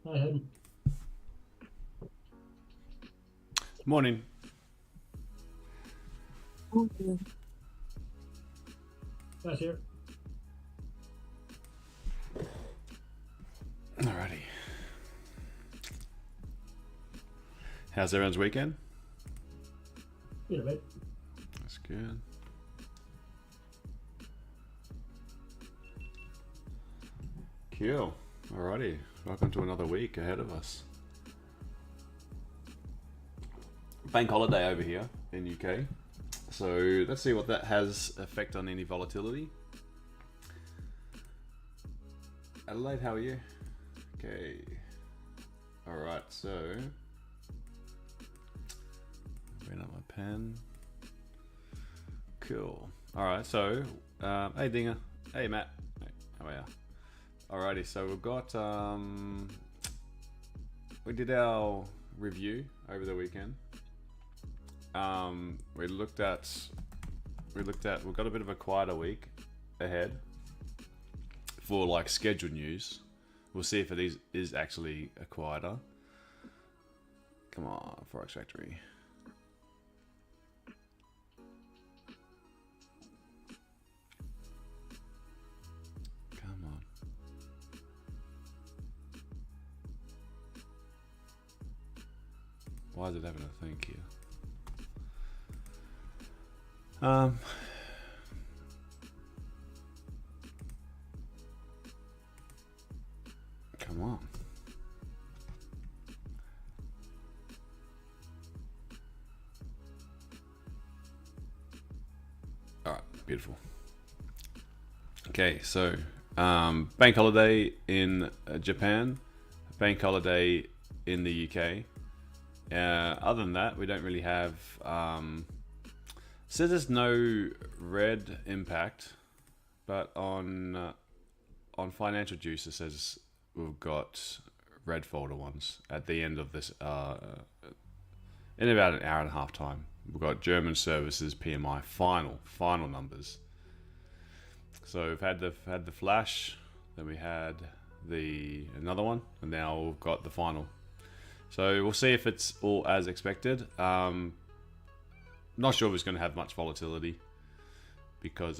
Hi, Hayden. Morning. Nice here. Alrighty. How's everyone's weekend? Yeah, mate. That's good. Cool. Alrighty. Welcome to another week ahead of us. Bank holiday over here in UK. So let's see what that has effect on any volatility. Adelaide, how are you? Okay. Alright, so bring up my pen. Cool. Alright, so hey Dinger. Hey Matt. Hey, how are you? Alrighty, so we've got we did our review over the weekend. We've got a bit of a quieter week ahead for like scheduled news. We'll see if it is actually a quieter. Come on, Forex Factory. Come on. Why is it having a think here? Come on. All right, beautiful. Okay, so bank holiday in Japan, bank holiday in the UK. Other than that, we don't really have. Says there's no red impact, but on financial juice it says we've got red folder ones at the end of this in about an hour and a half time. We've got German services PMI final numbers. So we've had the flash, then we had another one, and now we've got the final. So we'll see if it's all as expected. Not sure if it's going to have much volatility because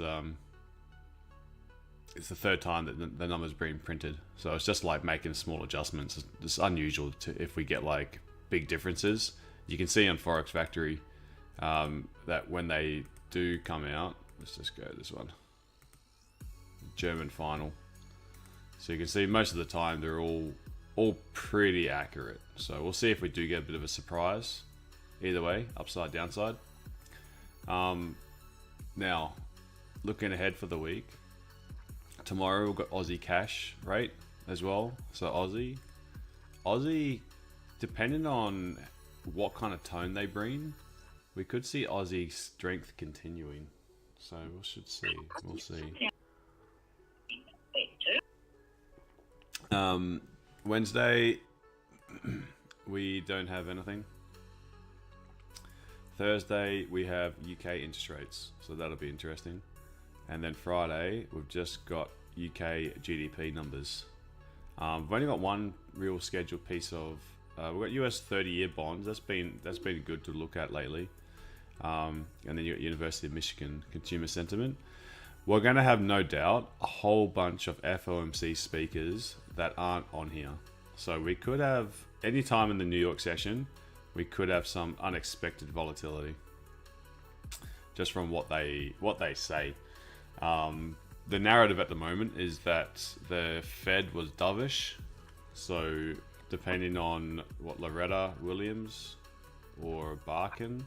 it's the third time that the number's been printed. So it's just like making small adjustments. It's unusual if we get like big differences. You can see on Forex Factory that when they do come out, let's just go this one, German final. So you can see most of the time they're all pretty accurate. So we'll see if we do get a bit of a surprise. Either way, upside, downside. Now, looking ahead for the week, tomorrow we've got Aussie cash rate as well. So Aussie, depending on what kind of tone they bring, we could see Aussie strength continuing. So we should see. We'll see. Wednesday, we don't have anything. Thursday, we have UK interest rates, so that'll be interesting. And then Friday, we've just got UK GDP numbers. We've only got one real scheduled piece of. We've got US 30-year bonds. That's been good to look at lately. And then you got University of Michigan consumer sentiment. We're going to have no doubt a whole bunch of FOMC speakers that aren't on here. So we could have any time in the New York session, we could have some unexpected volatility just from what they say. The narrative at the moment is that the Fed was dovish, so depending on what Loretta Williams or Barkin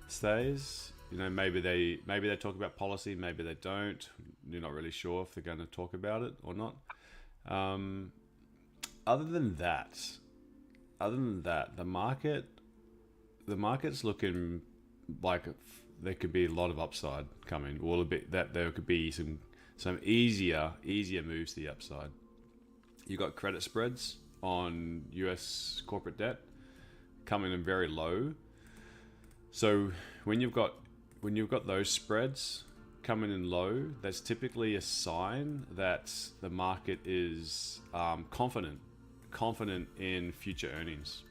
stays, maybe they talk about policy, maybe they don't. You're not really sure if they're going to talk about it or not. Other than that, the market's looking like there could be a lot of upside coming. Or a bit that there could be some easier moves to the upside. You got credit spreads on US corporate debt coming in very low. So when you've got those spreads coming in low, that's typically a sign that the market is confident confident in future earnings.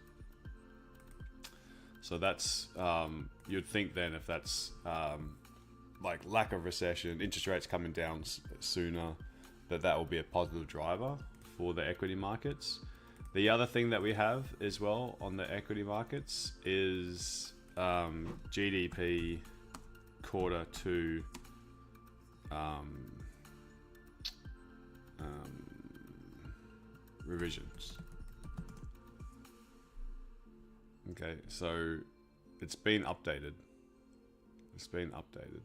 So that's you'd think then if that's like lack of recession, interest rates coming down sooner, that will be a positive driver for the equity markets. The other thing that we have as well on the equity markets is GDP Q2 revisions. Okay, so it's been updated. It's been updated.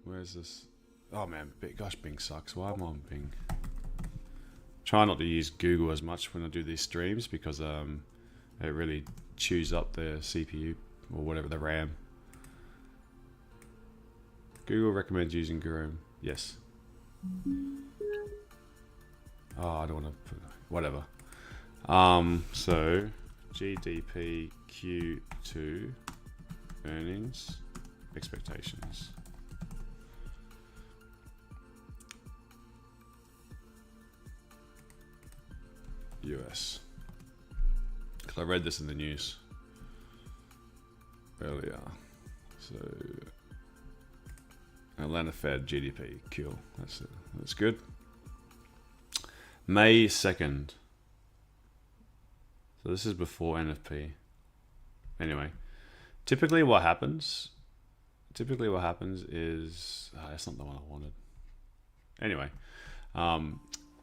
Where's this? Oh man, gosh, Bing sucks. Why am I on Bing? Try not to use Google as much when I do these streams because it really chews up the CPU or whatever, the RAM. Google recommends using Chrome. Yes. Oh, I don't want to put whatever. So GDP Q2 earnings expectations. US. Because I read this in the news earlier. So Atlanta Fed GDP, cool. That's it. That's good. May 2nd. So this is before NFP. Anyway, typically what happens is that's not the one I wanted. Anyway,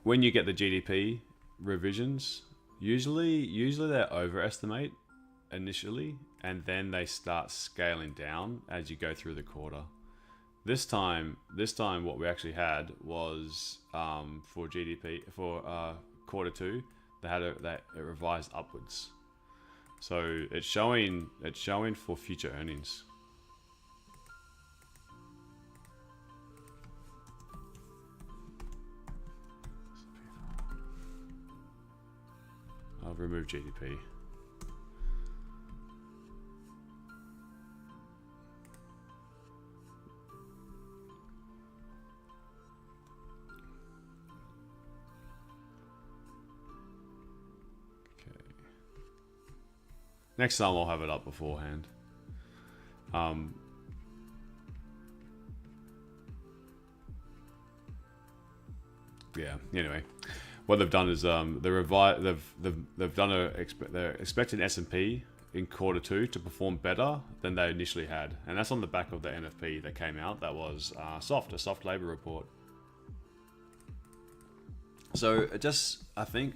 when you get the GDP revisions, usually they overestimate initially, and then they start scaling down as you go through the quarter. This time, what we actually had was for GDP for Q2, it revised upwards. So it's showing for future earnings. I'll remove GDP. Next time I'll have it up beforehand. Yeah. Anyway, what they've done is they're expecting S&P in Q2 to perform better than they initially had, and that's on the back of the NFP that came out. That was a soft labor report. So it just I think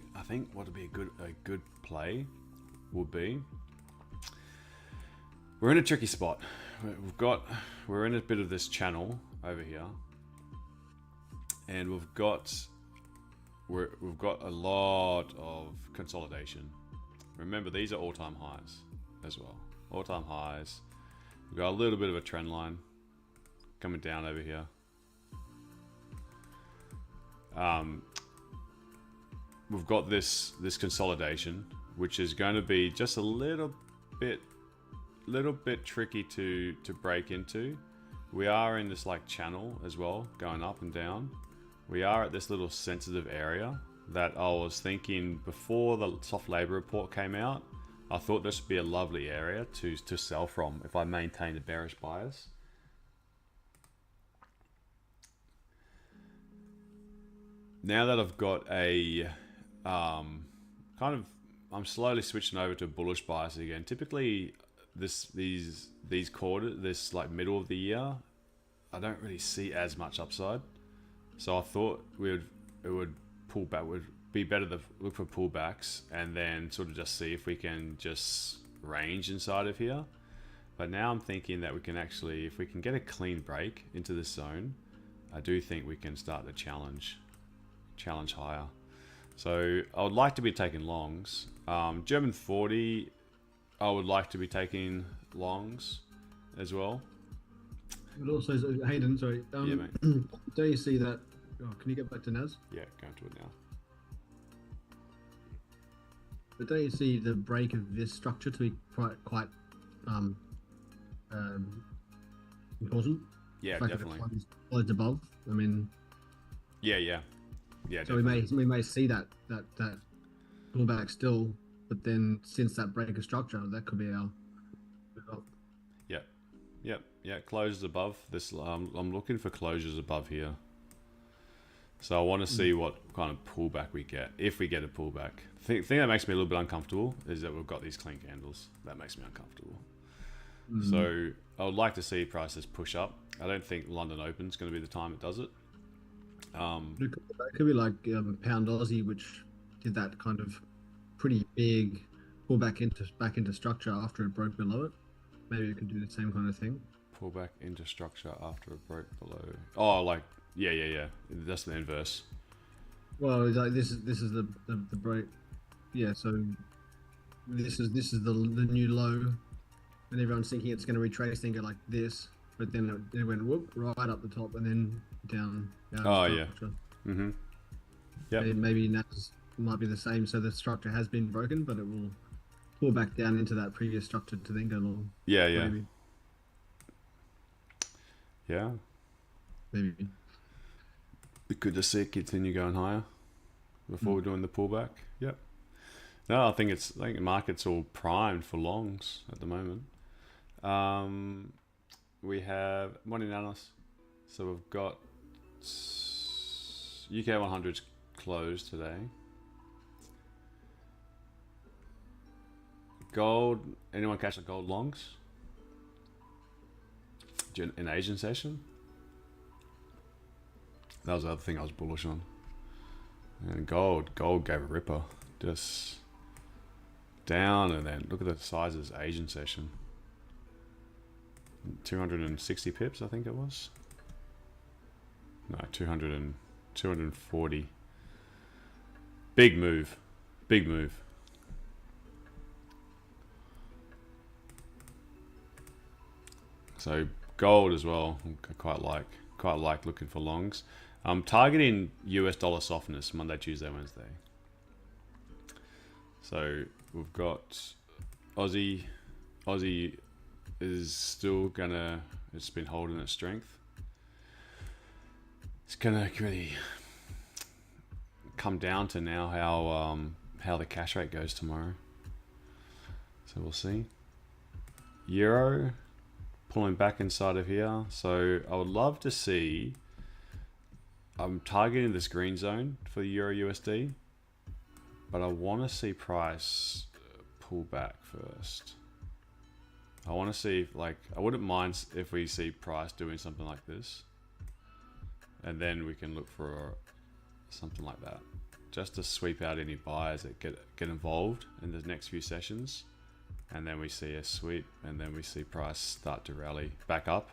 what would be a good play would be, we're in a tricky spot. We're in a bit of this channel over here, and we've got a lot of consolidation. Remember, these are all-time highs as well. All-time highs. We've got a little bit of a trend line coming down over here. We've got this consolidation, which is going to be just a little bit tricky to break into. We are in this like channel as well, going up and down. We are at this little sensitive area that I was thinking before the soft labor report came out. I thought this would be a lovely area to sell from if I maintain a bearish bias. Now that I've got a I'm slowly switching over to a bullish bias again. Typically, these quarters, this like middle of the year, I don't really see as much upside. So I thought it would pull back. Would be better to look for pullbacks and then sort of just see if we can just range inside of here. But now I'm thinking that we can actually, if we can get a clean break into this zone, I do think we can start the challenge higher. So I would like to be taking longs. German 40, I would like to be taking longs as well. But also, Hayden, sorry. Yeah, mate. Don't you see that? Oh, can you get back to NAS? Yeah, going to it now. But don't you see the break of this structure to be quite important. Yeah, The fact that it definitely. closed above. I mean, Yeah. so Definitely. we may see that pullback still, but then since that break of structure, that could be our move up. Yeah. Closures above this. I'm looking for closures above here. So I want to see what kind of pullback we get, if we get a pullback. The thing that makes me a little bit uncomfortable is that we've got these clean candles. That makes me uncomfortable. So I would like to see prices push up. I don't think London Open is going to be the time it does it. It could be like pound Aussie, which did that kind of pretty big pull back into structure after it broke below it. Maybe it could do the same kind of thing. Pullback into structure after it broke below. Oh, like yeah. That's the inverse. Well, it's like this is the break. Yeah, so this is the new low, and everyone's thinking it's going to retrace and go like this, but then it went whoop right up the top and then down. Oh yeah. Yep. Maybe NAS might be the same. So the structure has been broken, but it will pull back down into that previous structure to then go long. Yeah. Maybe. We could just see it continue going higher before we're doing the pullback. Yep. No, I think the market's all primed for longs at the moment. We have money analysis. So we've got UK 100's closed today. Gold. Anyone catch the gold longs in Asian session? That was the other thing I was bullish on. And gold gave a ripper. Just down, and then look at the sizes Asian session. 260 pips, I think it was. No, 240. Big move. So gold as well. I quite like looking for longs. I'm targeting US dollar softness Monday, Tuesday, Wednesday. So we've got Aussie is still it's been holding its strength. It's gonna really come down to now how the cash rate goes tomorrow. So we'll see. Euro pulling back inside of here. So I would love to see. I'm targeting this green zone for the Euro USD, but I want to see price pull back first. I want to see I wouldn't mind if we see price doing something like this, and then we can look for something like that, just to sweep out any buyers that get involved in the next few sessions, and then we see a sweep, and then we see price start to rally back up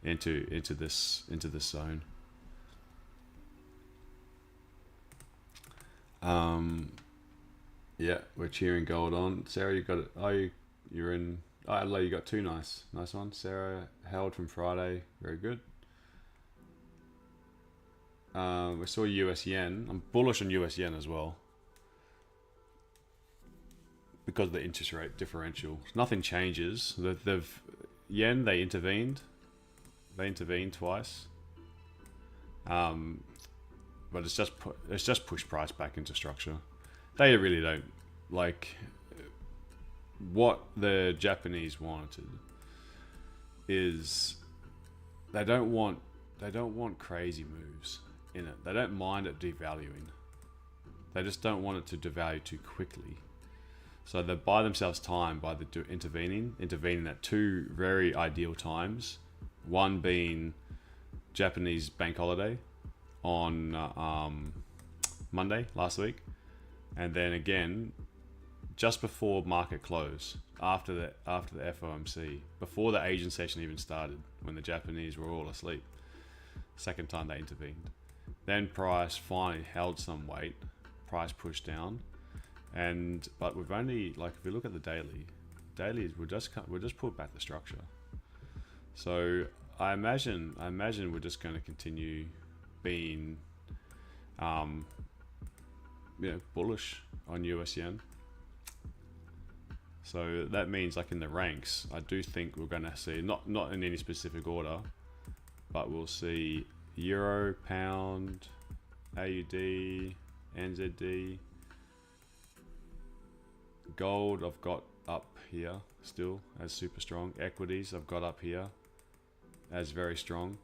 into this zone. Yeah, we're cheering gold on. Sarah, you got it. Oh, you're in. Oh, Adelaide, you got two nice ones. Sarah held from Friday, very good. We saw US yen. I'm bullish on US yen as well because of the interest rate differential. Nothing changes. Yen, they intervened. They intervened twice. But it's just pushed price back into structure. They really don't like what the Japanese wanted. Is they don't want crazy moves in it. They don't mind it devaluing. They just don't want it to devalue too quickly. So they buy themselves time by intervening at two very ideal times. One being Japanese bank holiday on Monday last week, and then again just before market close, after the FOMC, before the Asian session even started, when the Japanese were all asleep. Second time they intervened. Then price finally held some weight. Price pushed down, but we've only, if you look at the dailies, we're just pulled back the structure. So I imagine we're just going to continue being bullish on US yen. So that means in the ranks, I do think we're going to see, not in any specific order, but we'll see Euro, Pound, AUD, NZD. Gold I've got up here still as super strong. Equities I've got up here as very strong.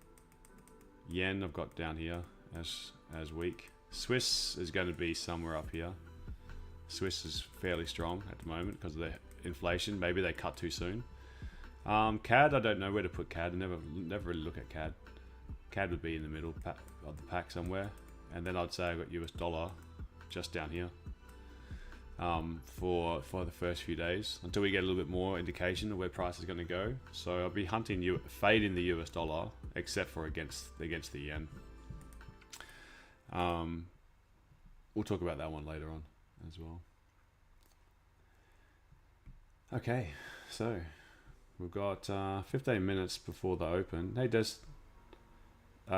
Yen I've got down here as weak. Swiss is going to be somewhere up here. Swiss is fairly strong at the moment because of the inflation. Maybe they cut too soon. CAD, I don't know where to put CAD. I never really look at CAD. CAD would be in the middle of the pack somewhere. And then I'd say I've got US dollar just down here for the first few days until we get a little bit more indication of where price is going to go. So I'll be hunting fading the US dollar except for against the yen. We'll talk about that one later on as well. Okay, so we've got 15 minutes before the open. Hey Des,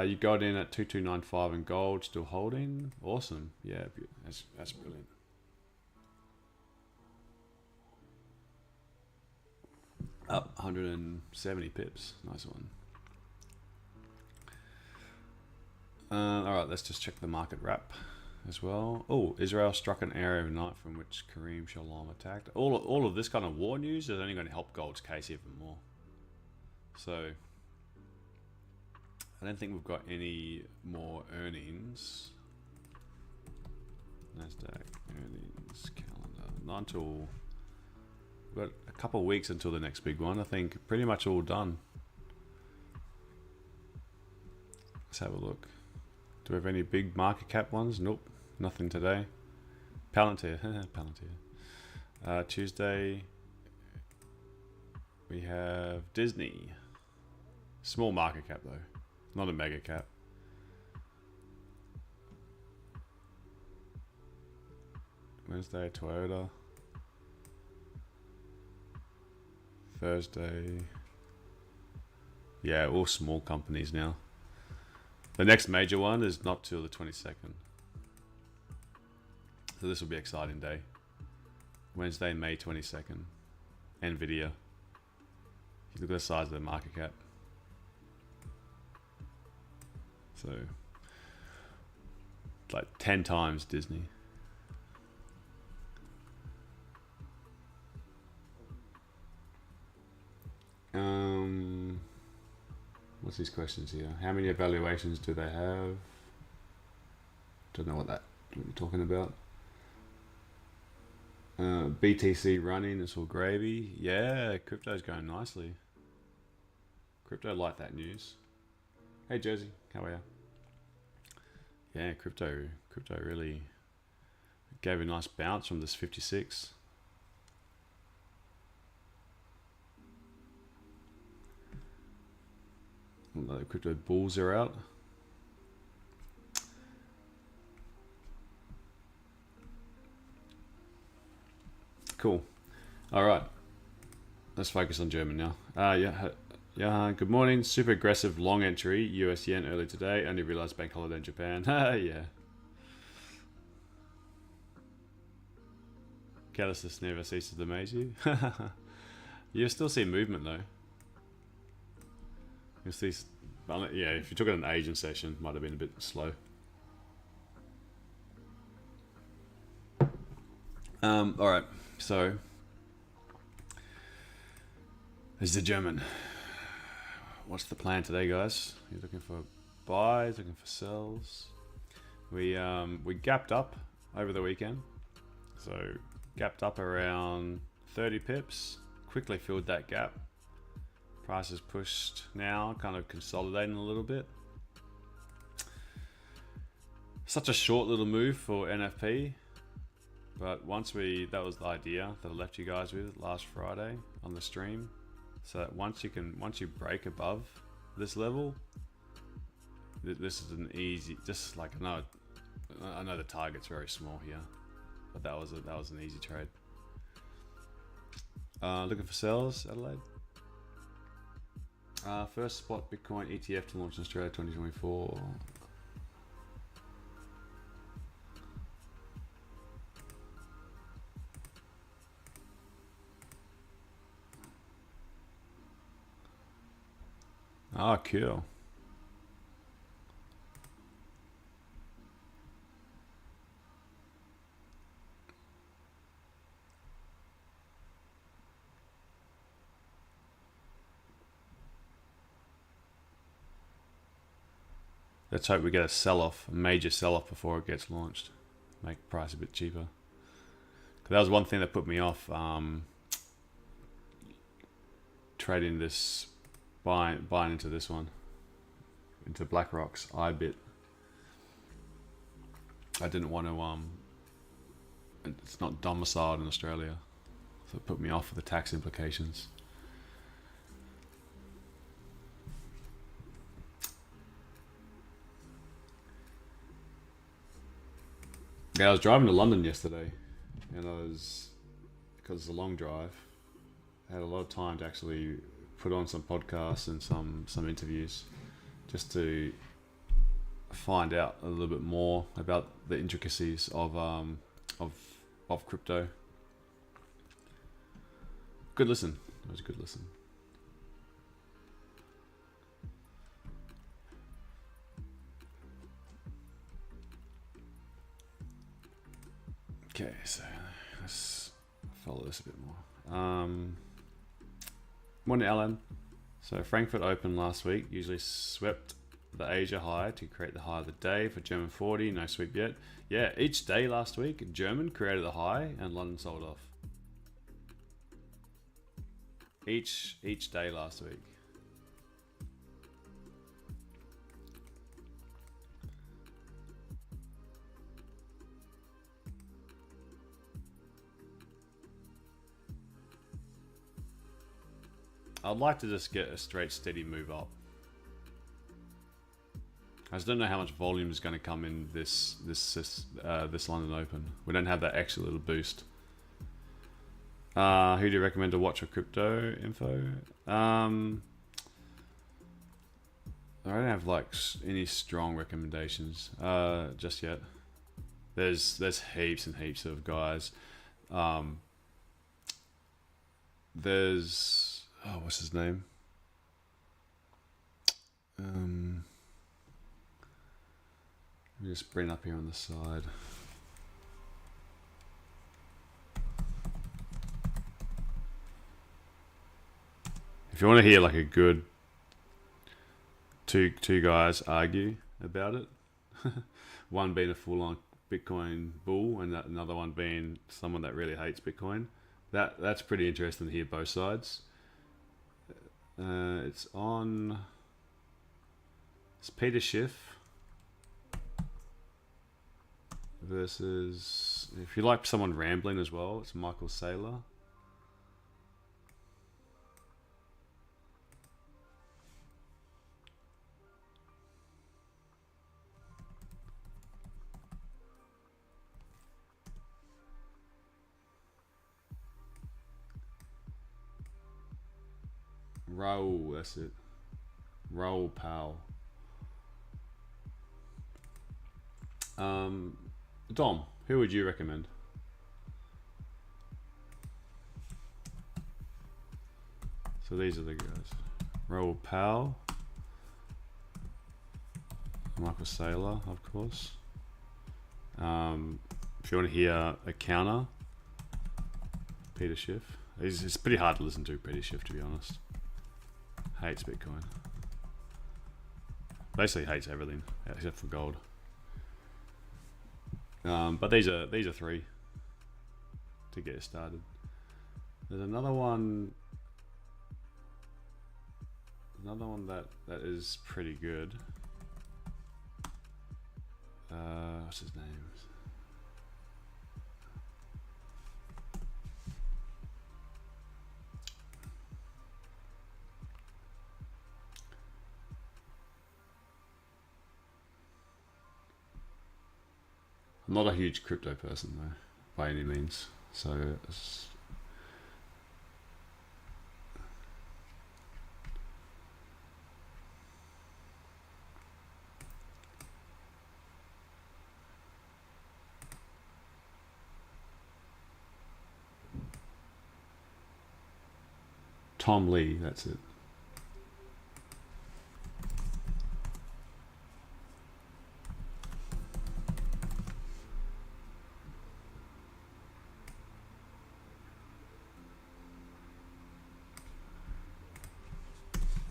you got in at 2295 in gold, still holding. Awesome. Yeah, that's brilliant. Up 170 pips. Nice one. All right, let's just check the market wrap as well. Oh, Israel struck an area of night from which Kareem Shalom attacked. All of this kind of war news is only going to help gold's case even more. So I don't think we've got any more earnings. Nasdaq earnings calendar. Not until we've got a couple of weeks until the next big one. I think pretty much all done. Let's have a look. Do we have any big market cap ones? Nope, nothing today. Palantir, Palantir. Tuesday, we have Disney. Small market cap though, not a mega cap. Wednesday, Toyota. Thursday. Yeah, all small companies now. The next major one is not till the 22nd. So this will be an exciting day. Wednesday, May 22nd. Nvidia. Look at the size of the market cap. So, it's like 10 times Disney. What's these questions here? How many evaluations do they have? Don't know what you're talking about. BTC running, it's all gravy. Yeah, crypto's going nicely. Crypto like that news. Hey Jersey, how are you? Yeah, crypto really gave a nice bounce from this 56. The crypto bulls are out. Cool. All right. Let's focus on German now. Yeah. Good morning. Super aggressive long entry. US yen early today. Only realized bank holiday in Japan. Yeah. Callousness never ceases to amaze you. You still see movement though. You'll see, yeah, if you took it an Asian session, might have been a bit slow. All right, so this is the German. What's the plan today, guys? You're looking for buys, looking for sells. We gapped up over the weekend, so gapped up around 30 pips. Quickly filled that gap. Price is pushed now, kind of consolidating a little bit. Such a short little move for NFP, but that was the idea that I left you guys with last Friday on the stream. So that once you break above this level, this is an easy, just like I know the target's very small here, but that was an easy trade. Looking for sells, Adelaide. First spot Bitcoin ETF to launch in Australia 2024. Ah, cool. let's hope we get a sell-off, a major sell-off before it gets launched. Make the price a bit cheaper. 'Cause that was one thing that put me off trading this, buying into this one, into BlackRock's iBit. I didn't want to, it's not domiciled in Australia, so it put me off with the tax implications. Yeah, I was driving to London yesterday, and because it's a long drive, I had a lot of time to actually put on some podcasts and some interviews, just to find out a little bit more about the intricacies of crypto. Good listen. It was a good listen. Okay, so let's follow this a bit more. Morning, Alan. So Frankfurt opened last week, usually swept the Asia high to create the high of the day for German 40. No sweep yet. Yeah, each day last week, German created the high and London sold off. Each day last week. I'd like to just get a straight steady move up. I just don't know how much volume is going to come in this London Open. We don't have that extra little boost. Who do you recommend to watch for crypto info? I don't have like any strong recommendations just yet. There's heaps and heaps of guys. There's what's his name? Let me just bring it up here on the side. If you want to hear like a good two guys argue about it, one being a full-on Bitcoin bull and another one being someone that really hates Bitcoin, that's pretty interesting to hear both sides. It's Peter Schiff versus, if you like someone rambling as well, it's Michael Saylor. Raoul, that's it. Raoul Powell. Dom, who would you recommend? So these are the guys. Raoul Powell. Michael Saylor, of course. If you want to hear a counter, Peter Schiff. It's pretty hard to listen to Peter Schiff, to be honest. Hates Bitcoin. Basically hates everything except for gold. But these are three to get it started. There's another one that is pretty good. What's his name? I'm not a huge crypto person though, by any means. So it's Tom Lee, that's it.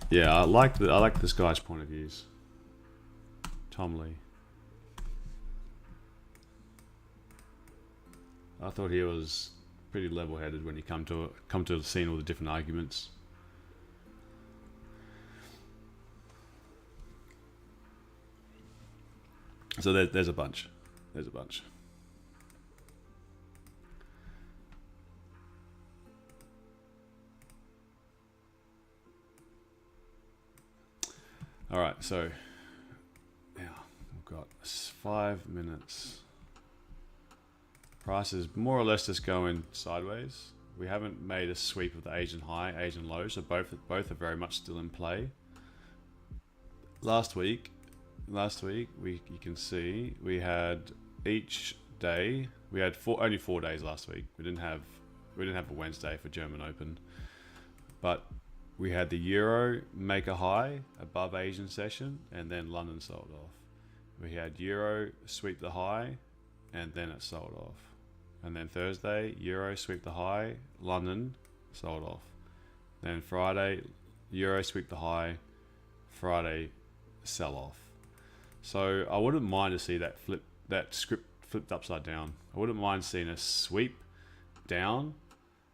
Yeah, I like this guy's point of views. Tom Lee. I thought he was pretty level-headed when he come to the scene all the different arguments. So there's a bunch. There's a bunch. All right, so now we've got 5 minutes. Price is more or less just going sideways. We haven't made a sweep of the Asian high, Asian low, so both are very much still in play. Last week, you can see we had each day. We had only 4 days last week. We didn't have a Wednesday for German Open, but we had the Euro make a high above Asian session, and then London sold off. We had Euro sweep the high, and then it sold off. And then Thursday, Euro sweep the high, London sold off. Then Friday, Euro sweep the high, Friday sell off. So I wouldn't mind to see that script flipped upside down. I wouldn't mind seeing a sweep down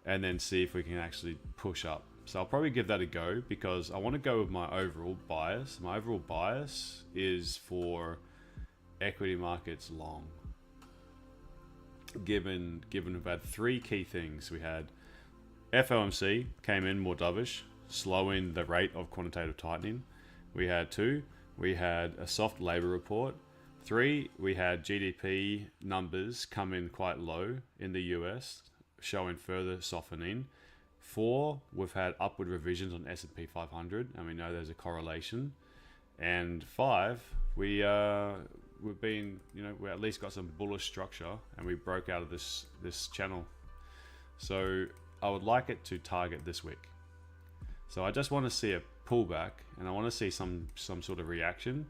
and then see if we can actually push up. So I'll probably give that a go because I want to go with my overall bias. My overall bias is for equity markets long. Given we've had 3 key things. We had FOMC came in more dovish, slowing the rate of quantitative tightening. We had 2, we had a soft labor report. 3, we had GDP numbers come in quite low in the US, showing further softening. 4, we've had upward revisions on S&P 500, and we know there's a correlation. And 5, we've been, we at least got some bullish structure, and we broke out of this channel. So I would like it to target this wick. So I just want to see a pullback, and I want to see some sort of reaction.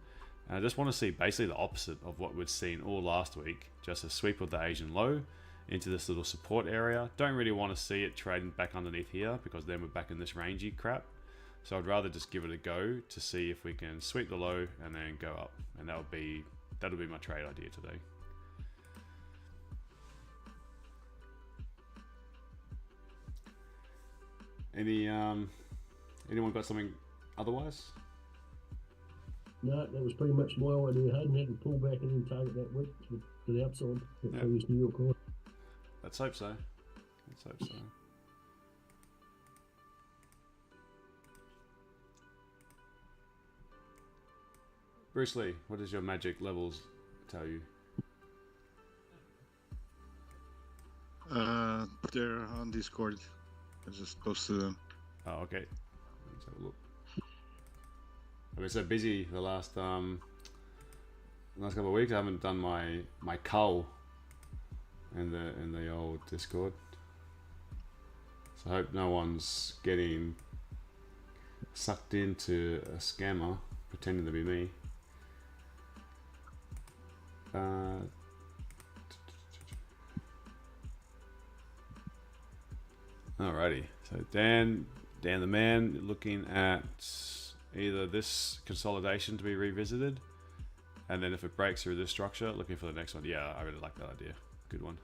And I just want to see basically the opposite of what we'd seen all last week, just a sweep of the Asian low into this little support area. Don't really want to see it trading back underneath here because then we're back in this rangy crap. So I'd rather just give it a go to see if we can sweep the low and then go up. And that'll be my trade idea today. Anyone got something otherwise? No, that was pretty much my idea. Hayden had to pull back and then target that week to the upside. That previous New York high. Let's hope so. Let's hope so. Bruce Lee, what does your magic levels tell you? They're on Discord. I just posted them. Oh, okay. Let's have a look. I've been so busy the last couple of weeks. I haven't done my cull in the old Discord. So I hope no one's getting sucked into a scammer pretending to be me. Alrighty, so Dan the man looking at either this consolidation to be revisited, and then if it breaks through this structure, looking for the next one. Yeah, I really like that idea. Good one.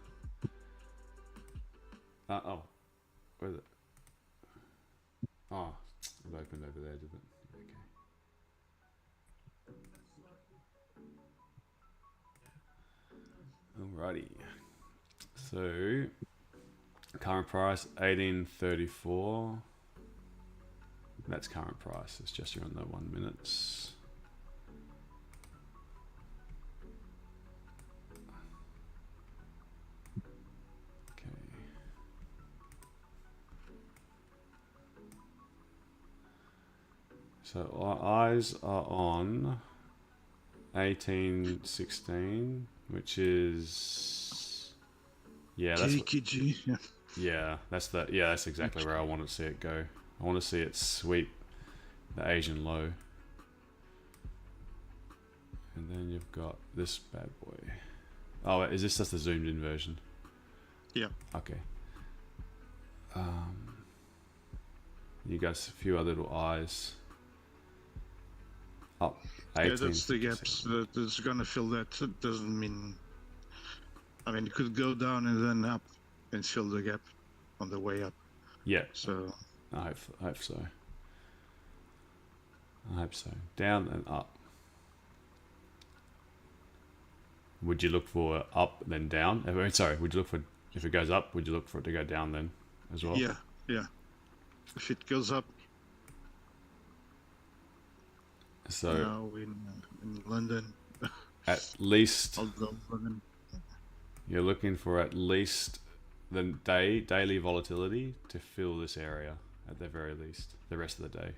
Oh, where is it? Oh, it opened over there, did it? Okay. Alrighty. So current price 18.34. That's current price. It's just around the 1 minutes. Okay. So our eyes are on 18.16, which is that's JKG. that's exactly where I want to see it go. I want to see it sweep the Asian low. And then you've got this bad boy. Oh, is this just the zoomed in version? Yeah. Okay. You got a few other little eyes up Yeah, that's the gaps that's gonna fill that. It doesn't mean. I mean, it could go down and then up and fill the gap on the way up. Yeah. So I hope so. I hope so. Down and up. Would you look for up then down? Sorry, would you look for, if it goes up, would you look for it to go down then as well? yeah. If it goes up, so now in London, at least I'll go London. you're looking for at least the daily volatility to fill this area at the very least, the rest of the day.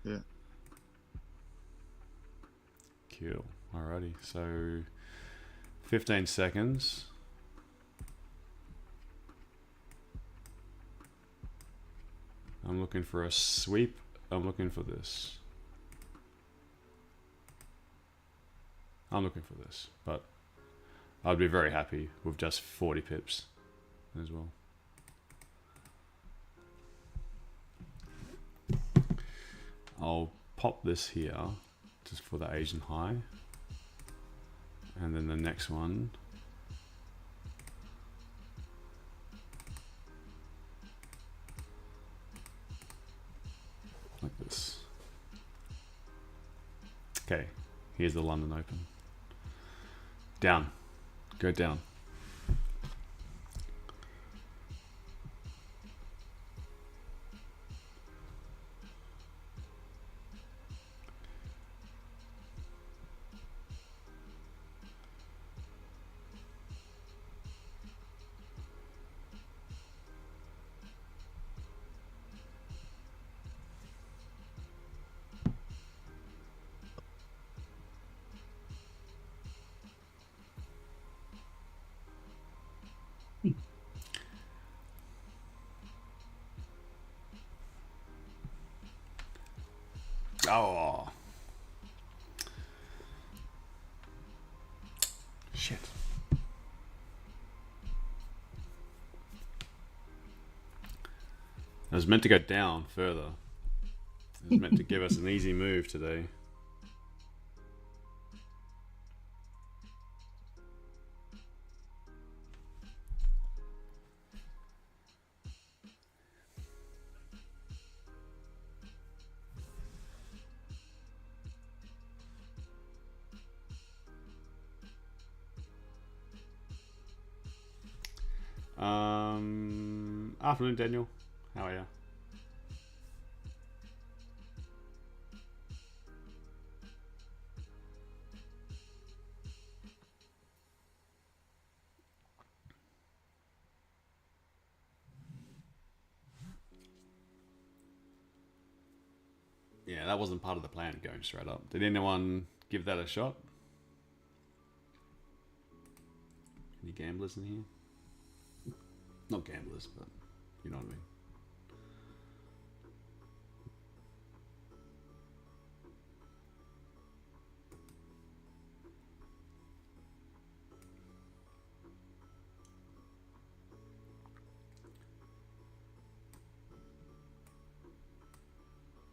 Yeah. Cool. Alrighty. So 15 seconds. I'm looking for a sweep. I'm looking for this. I'm looking for this, but I'd be very happy with just 40 pips as well. I'll pop this here just for the Asian high, and then the next one like this. Okay, here's the London Open. Down, go down. Oh, shit. It was meant to go down further. It was meant to give us an easy move today. Afternoon, Daniel. How are you? Yeah, that wasn't part of the plan, going straight up. Did anyone give that a shot? Any gamblers in here? Not gamblers, but you know what I mean.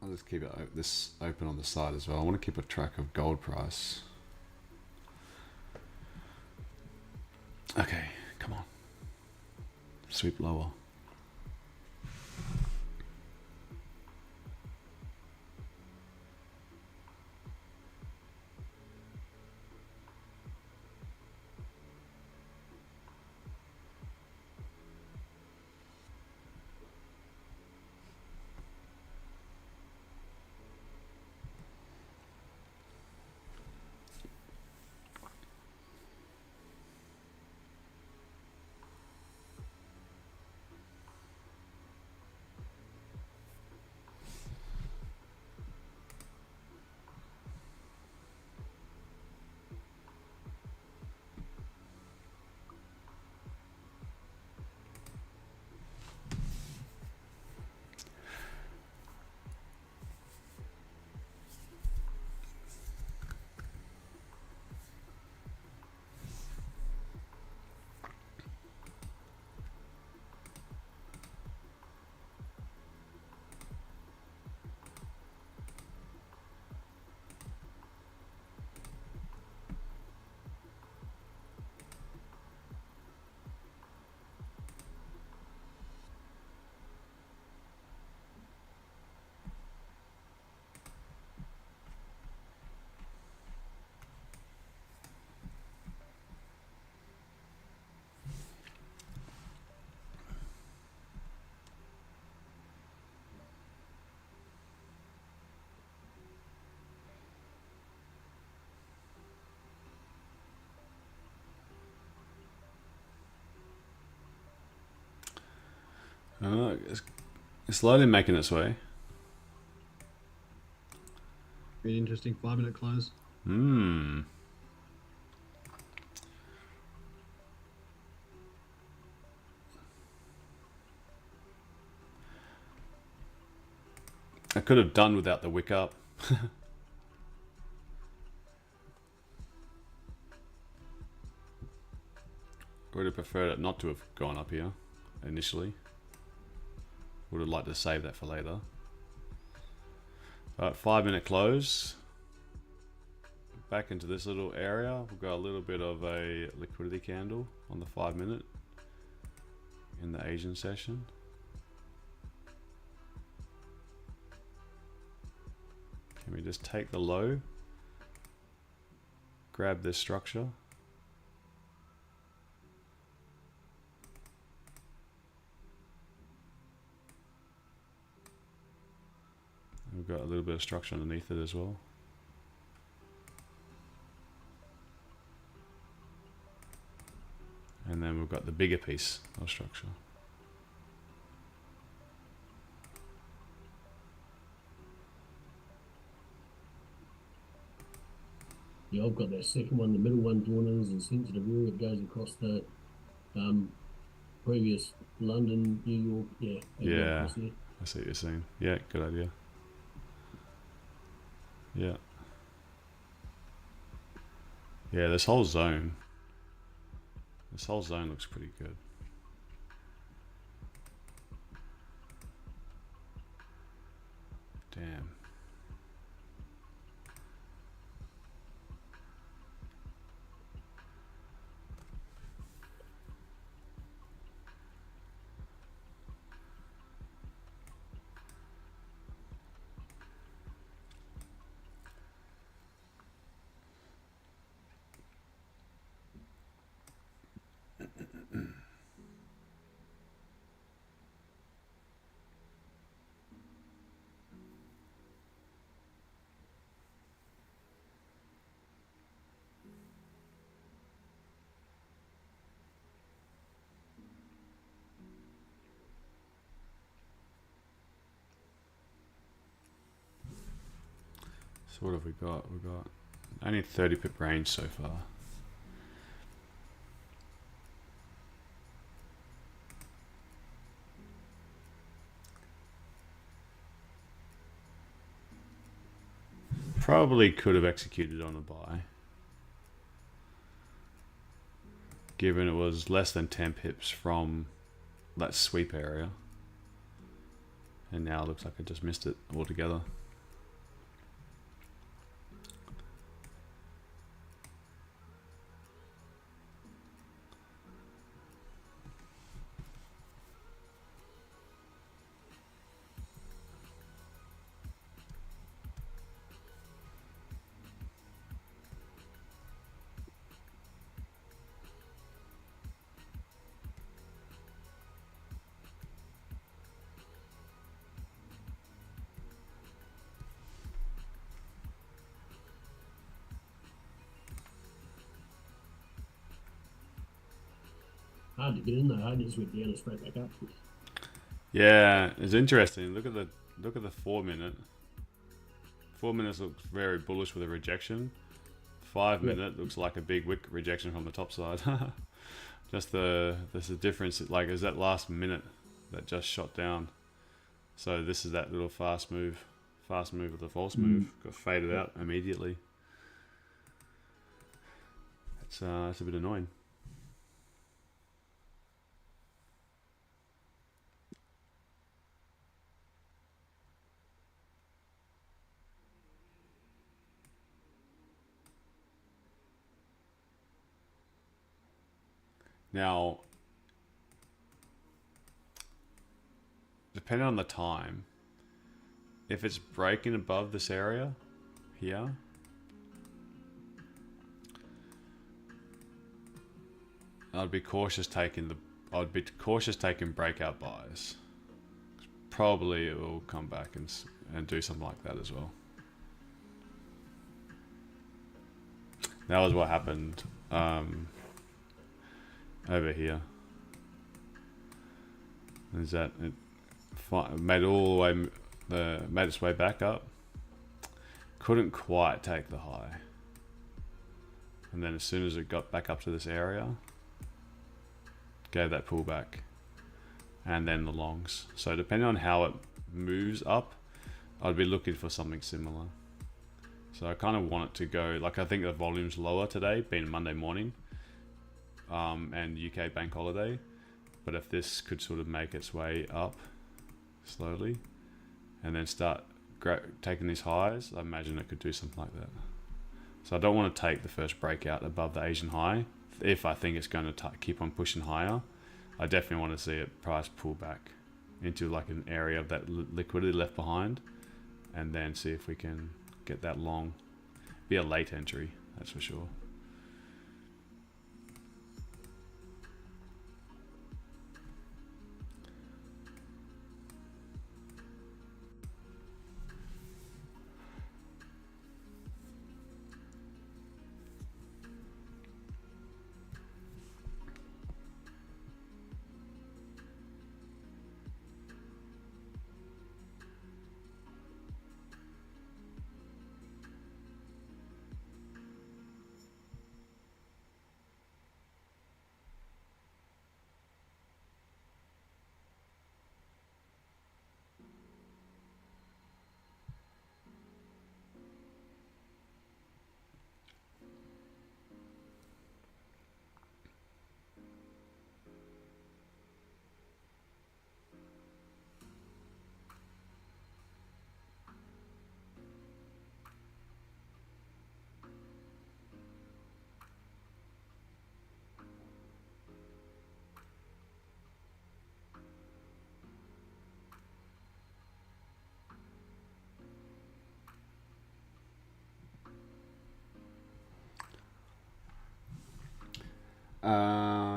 I'll just keep this open on the side as well. I want to keep a track of gold price. Okay, come on. Sweep lower. It's slowly making its way. Very interesting 5-minute close. I could have done without the wick up. Would have preferred it not to have gone up here initially. Would have liked to save that for later. Alright, 5-minute close. Back into this little area. We've got a little bit of a liquidity candle on the 5-minute in the Asian session. Can we just take the low, grab this structure, we've got a little bit of structure underneath it as well. And then we've got the bigger piece of structure. Yeah, I've got that second one, the middle one drawn in as a sensitive area. It goes across the previous London, New York, Yeah, I see what you're saying. Yeah, good idea. Yeah. Yeah, this whole zone looks pretty good. Damn. So what have we got? We've got only 30 pip range so far. Probably could have executed on a buy, given it was less than 10 pips from that sweep area. And now it looks like I just missed it altogether. Hard to get in there. I just went down and straight back up. Yeah, it's interesting. Look at the 4-minute. 4 minutes looks very bullish with a rejection. 5-minute looks like a big wick rejection from the top side. Just there's a difference. Like, is that last minute that just shot down? So this is that little fast move with the false move. Got faded out immediately. It's a bit annoying. Now, depending on the time, if it's breaking above this area here, I'd be cautious taking breakout buys. Probably it will come back and do something like that as well. That was what happened over here. Is that it made all the way made its way back up? Couldn't quite take the high, and then as soon as it got back up to this area, gave that pullback, and then the longs. So depending on how it moves up, I'd be looking for something similar. So I kind of want it to go, like, I think the volume's lower today, being Monday morning, and UK bank holiday. But if this could sort of make its way up slowly and then start taking these highs, I imagine it could do something like that. So I don't want to take the first breakout above the Asian high. If I think it's going to keep on pushing higher, I definitely want to see it price pull back into like an area of that liquidity left behind, and then see if we can get that long. Be a late entry, that's for sure.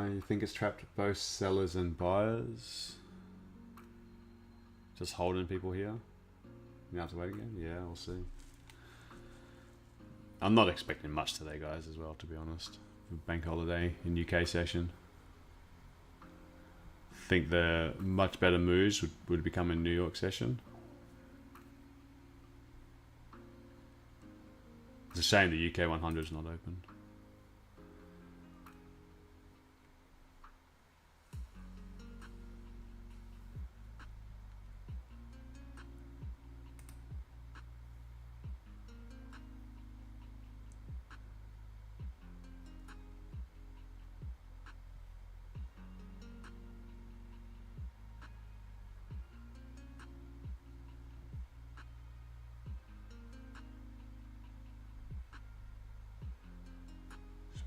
You think it's trapped both sellers and buyers? Just holding people here? You have to wait again? Yeah, we'll see. I'm not expecting much today, guys, as well, to be honest. Bank holiday in UK session. Think the much better moves would become in New York session. It's a shame the UK 100 is not open.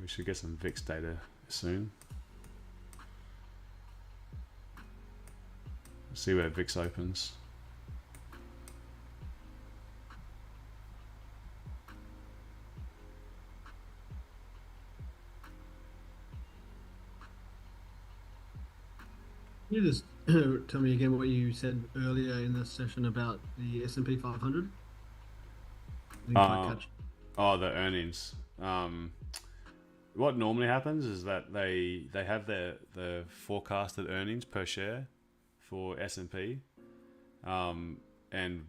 We should get some VIX data soon. See where VIX opens. Can you just tell me again what you said earlier in the session about the S&P 500? Oh, the earnings. What normally happens is that they have the forecasted earnings per share for S&P, and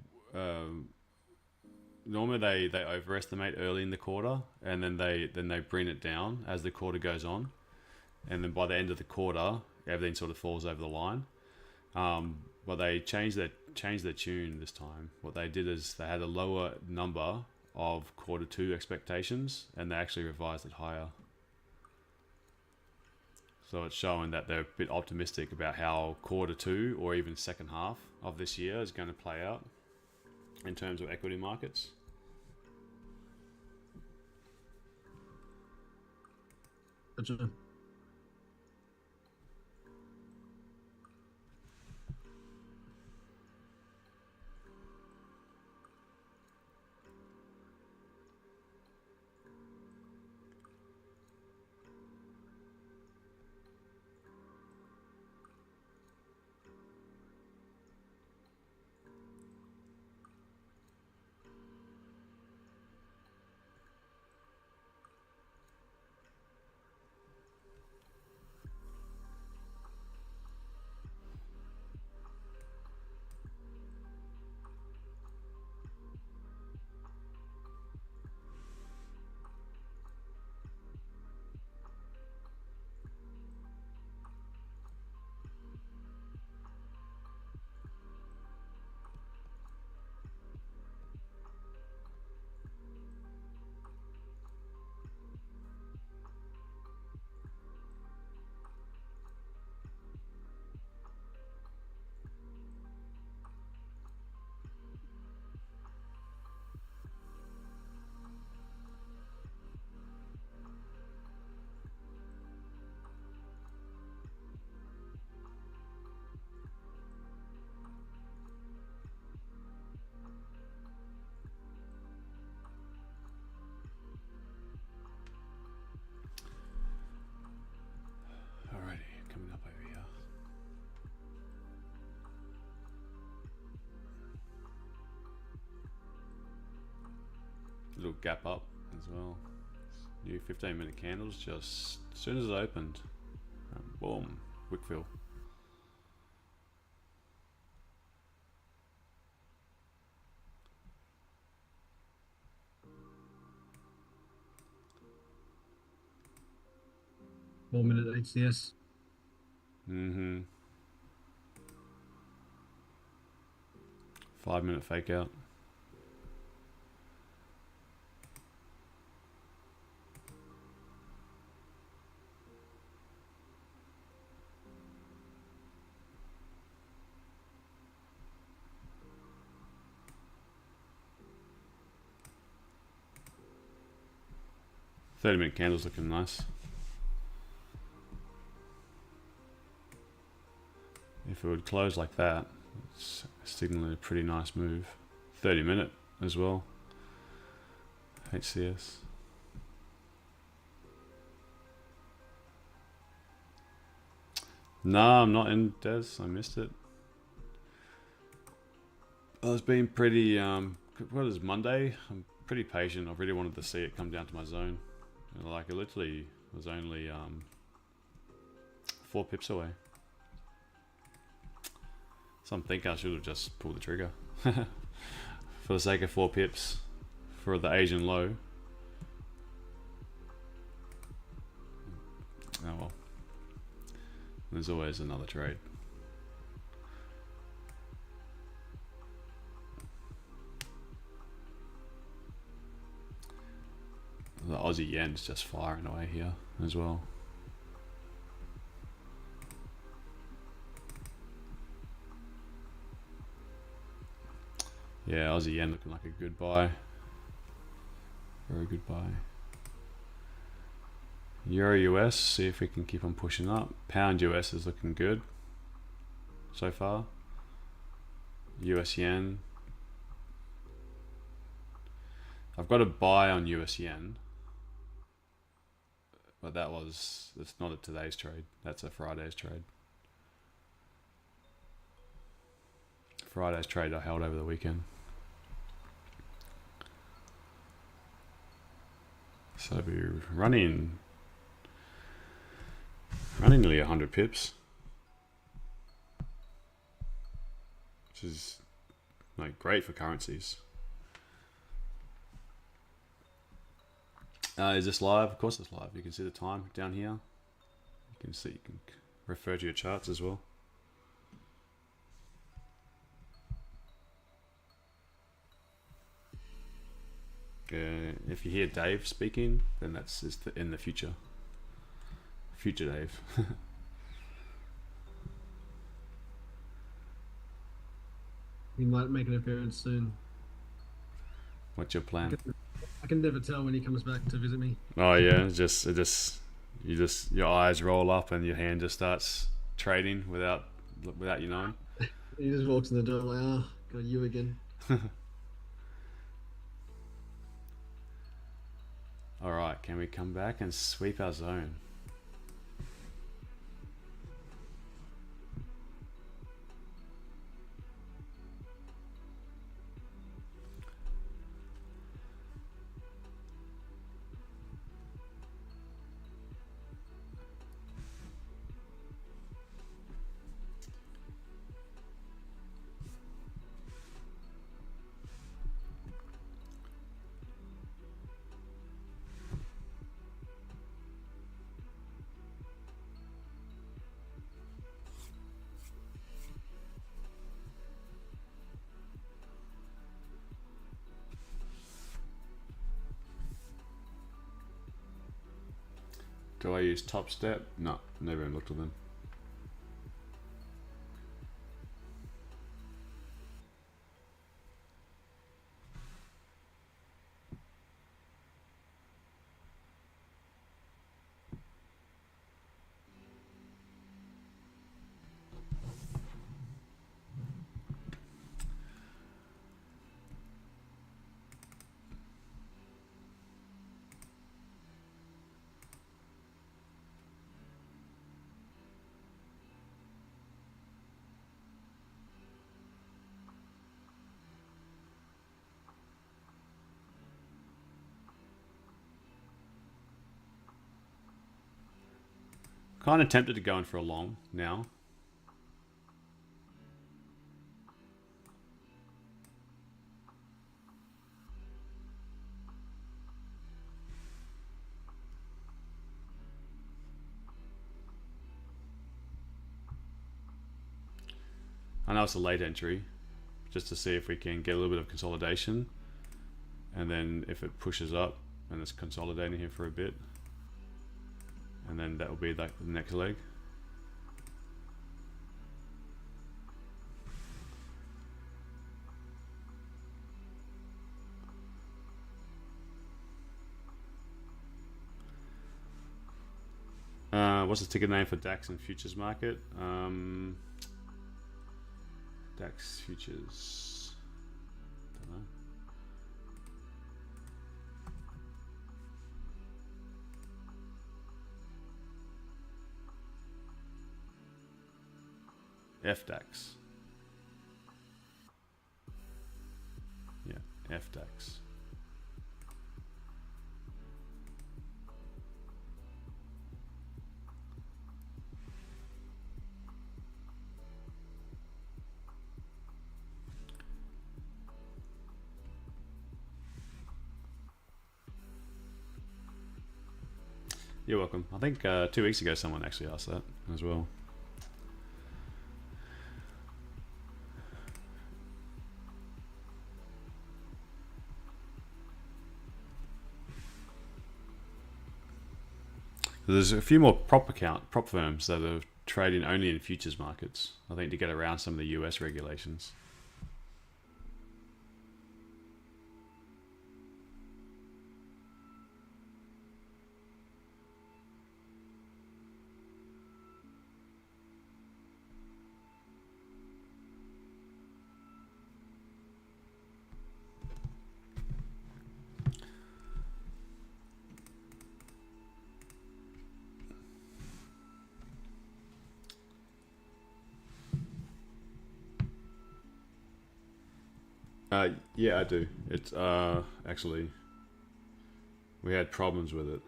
normally they overestimate early in the quarter, and then they bring it down as the quarter goes on, and then by the end of the quarter everything sort of falls over the line. But they changed their tune this time. What they did is they had a lower number of quarter two expectations, and they actually revised it higher. So it's showing that they're a bit optimistic about how quarter two or even second half of this year is going to play out in terms of equity markets. Gotcha. Little gap up as well. New 15-minute candles just as soon as it opened. Boom, quick fill. Minute HCS. 5-minute fake out. $30-minute candles looking nice. If it would close like that, it's signaling a pretty nice move. 30-minute as well. HCS. No, I'm not in Des. I missed it. I was being pretty, what is Monday? I'm pretty patient. I really wanted to see it come down to my zone. And like it literally was only 4 pips away. So I'm thinking I should have just pulled the trigger. For the sake of 4 pips for the Asian low. Oh well. There's always another trade. The Aussie yen's just firing away here as well. Yeah, Aussie yen looking like a good buy. Very good buy. Euro US, see if we can keep on pushing up. Pound US is looking good so far. US yen. I've got a buy on US yen. But that's not a today's trade. That's a Friday's trade. Friday's trade I held over the weekend. So we're running nearly 100 pips, which is like great for currencies. Is this live? Of course it's live. You can see the time down here. You can refer to your charts as well. If you hear Dave speaking, then that's just in the future. Future Dave. He might make an appearance soon. What's your plan? I can never tell when he comes back to visit me. Oh yeah, your eyes roll up and your hand just starts trading without you knowing. He just walks in the door like, oh, God, you again. All right, can we come back and sweep our zone? Do I use Top Step? No, never even looked at them. Kind of tempted to go in for a long now. I know it's a late entry, just to see if we can get a little bit of consolidation, and then if it pushes up and it's consolidating here for a bit, and then that will be like the next leg. What's the ticket name for DAX and futures market? DAX futures. Don't know. FDAX. Yeah, FDAX. You're welcome. I think 2 weeks ago someone actually asked that as well. There's a few more prop firms that are trading only in futures markets, I think, to get around some of the US regulations. Yeah, I do. It's actually, we had problems with it.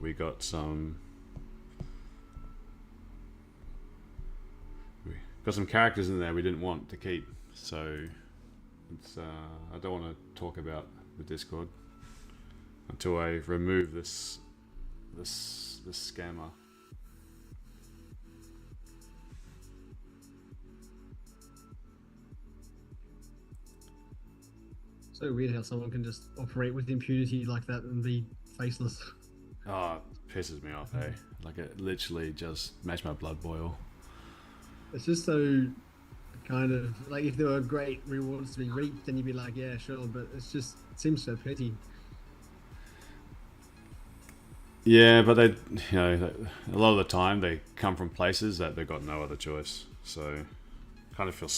We got some characters in there we didn't want to keep. So it's I don't want to talk about the Discord until I remove this scammer. So weird how someone can just operate with impunity like that and be faceless. Oh, it pisses me off, eh? Like, it literally just makes my blood boil. It's just so kind of like, if there were great rewards to be reaped, then you'd be like, yeah, sure, but it seems so petty. Yeah, but they, a lot of the time they come from places that they've got no other choice. So, kind of feel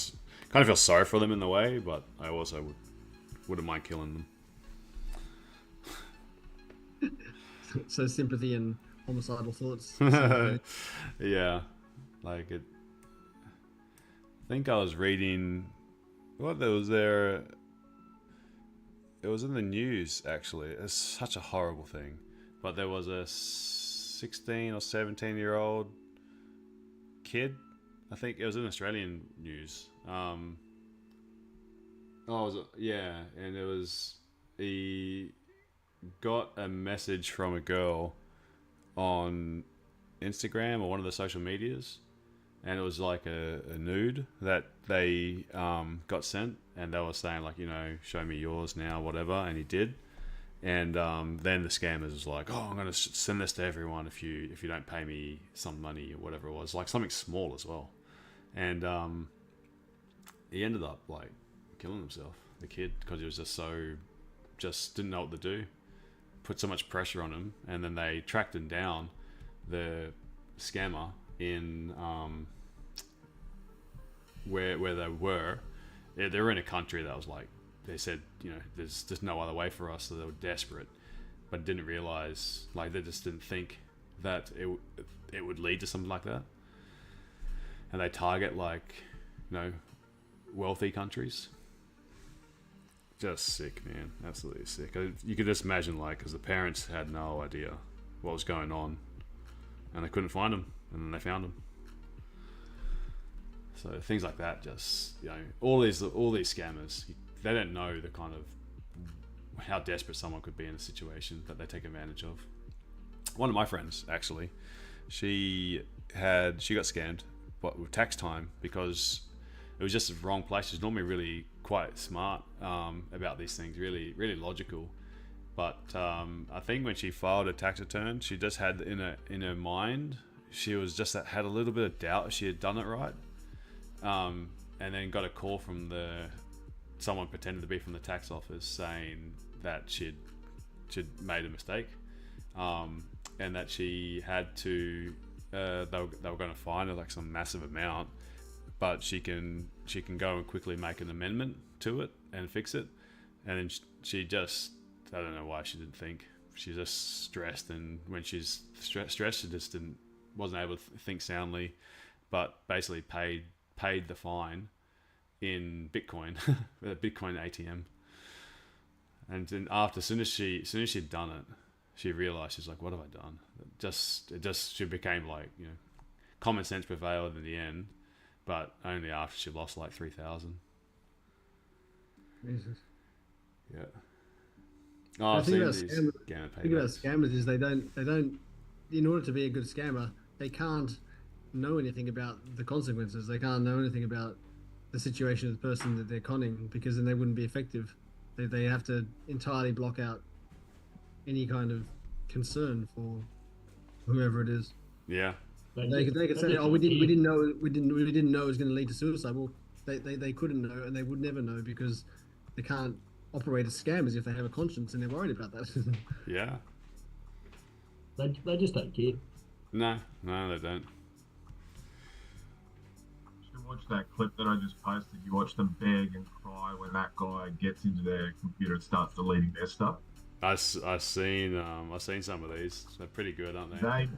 sorry for them in the way, but I also wouldn't mind killing them. So sympathy and homicidal thoughts. Yeah, like it. I think I was reading what there was there. It was in the news actually. It's such a horrible thing, but there was a 16 or 17-year-old kid. I think it was in Australian news. Yeah, and it was, he got a message from a girl on Instagram or one of the social medias, and it was like a nude that they got sent, and they were saying like, show me yours now, whatever, and he did, and then the scammers was like, oh, I'm gonna send this to everyone if you don't pay me some money or whatever it was, like something small as well, and he ended up like killing himself, the kid, because he was just didn't know what to do, put so much pressure on him, and then they tracked him down, the scammer, in where they were. They were in a country that was like, they said, there's just no other way for us, so they were desperate, but didn't realize, like, they just didn't think that it would lead to something like that, and they target like wealthy countries. just sick, man. Absolutely sick. You could just imagine, like, because the parents had no idea what was going on, and they couldn't find him, and then they found him. So things like that, just, you know, all these scammers, they don't know the kind of how desperate someone could be in a situation that they take advantage of. One of my friends, actually, she got scammed, but with tax time, because it was just the wrong place. She's normally really quite smart about these things, really, really logical. But I think when she filed a tax return, she just had in her mind, she was just had a little bit of doubt if she had done it right, and then got a call from someone pretended to be from the tax office saying that she'd made a mistake, and that she had to they were going to fine her like some massive amount, but she can go and quickly make an amendment to it and fix it. And then she just, I don't know why she didn't think. She's just stressed, and when she's stressed, she just wasn't able to think soundly, but basically paid the fine in Bitcoin, the Bitcoin ATM. And then as soon as she'd done it, she realized, she's like, what have I done? She became like, you know, common sense prevailed in the end, but only after she lost like 3,000. Jesus. Yeah. Oh, I've seen these scammer paybacks. The thing about scammers is they don't, in order to be a good scammer, they can't know anything about the consequences. They can't know anything about the situation of the person that they're conning, because then they wouldn't be effective. They have to entirely block out any kind of concern for whoever it is. Yeah. They could say, "Oh, we didn't know it was going to lead to suicide." Well, they couldn't know, and they would never know, because they can't operate as scammers if they have a conscience and they're worried about that. Yeah. They just don't care. No, they don't. You watch that clip that I just posted. You watch them beg and cry when that guy gets into their computer and starts deleting their stuff. I've seen some of these. They're pretty good, aren't they?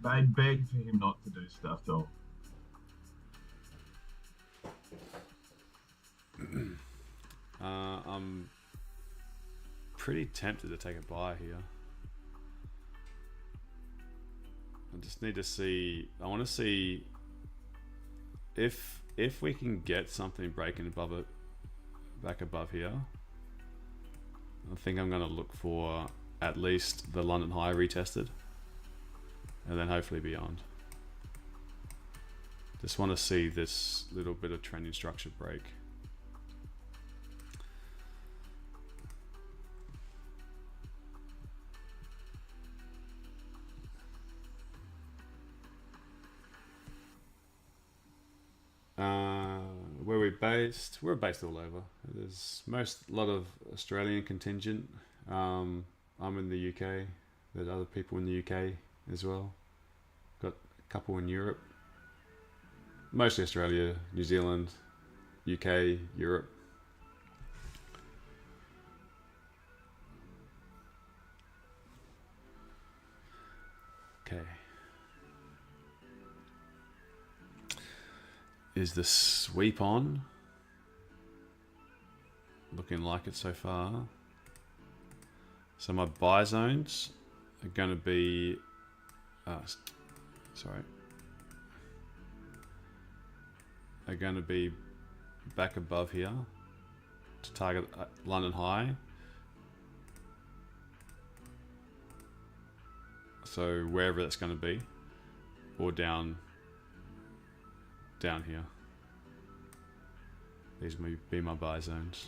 They beg for him not to do stuff, though. I'm pretty tempted to take a buy here. I just need to see. I want to see if we can get something breaking above it, back above here. I think I'm going to look for at least the London high retested, and then hopefully beyond. Just want to see this little bit of trending structure break. Where are we based? We're based all over. There's a lot of Australian contingent. I'm in the UK. There's other people in the UK as well. Got a couple in Europe. Mostly Australia, New Zealand, UK, Europe. Okay. Is the sweep on? Looking like it so far. So my buy zones are going to be, are going to be back above here to target London high. So wherever that's going to be, or down here. These may be my buy zones.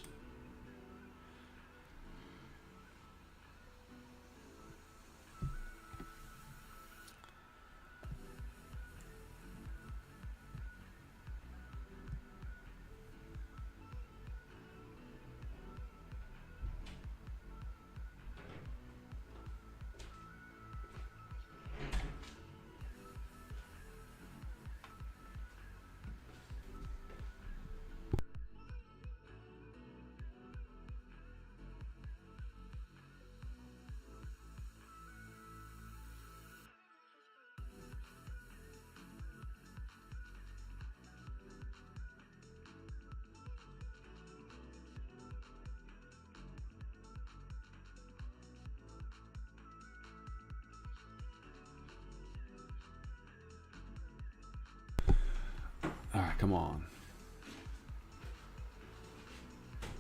come on.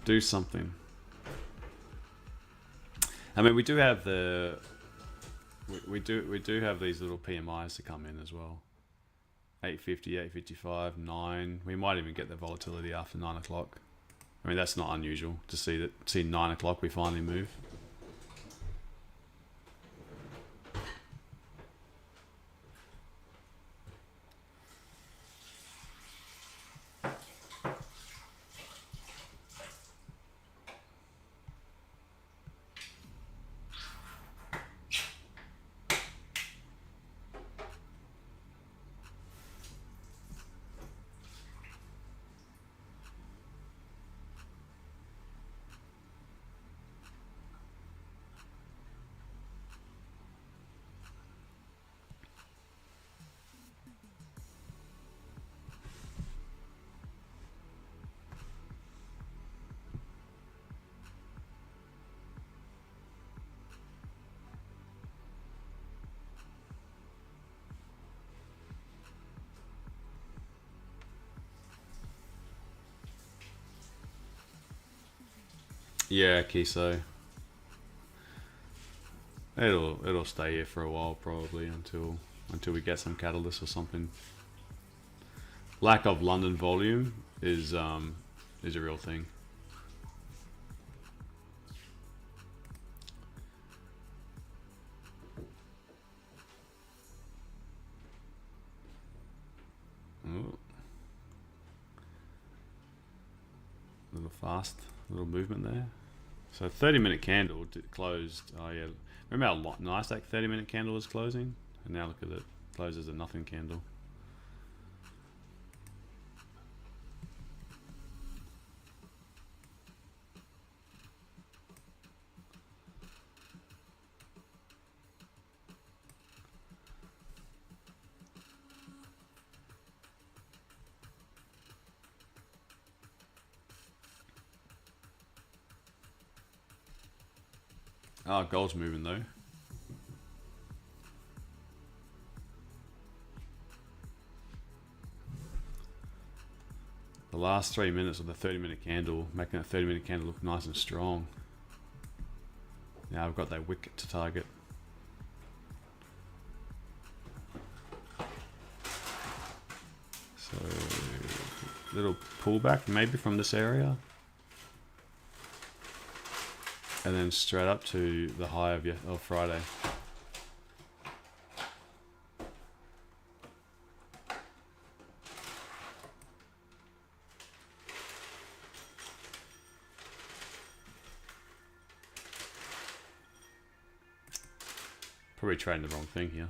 Do something. I mean, we do have the we do have these little PMIs to come in as well. 850, 855, 9. We might even get the volatility after 9 o'clock. I mean, that's not unusual to see 9 o'clock we finally move. Yeah, Kiso. It'll stay here for a while probably until we get some catalyst or something. Lack of London volume is a real thing. Ooh. A little fast, little movement there. So 30-minute candle closed. Oh yeah, remember how nice that 30-minute candle was closing? And now look at it, closes a nothing candle. Oh, gold's moving though. The last 3 minutes of the 30-minute candle, making that 30-minute candle look nice and strong. Now I've got that wick to target. So, little pullback maybe from this area. And then straight up to the high of Friday. Probably trading the wrong thing here.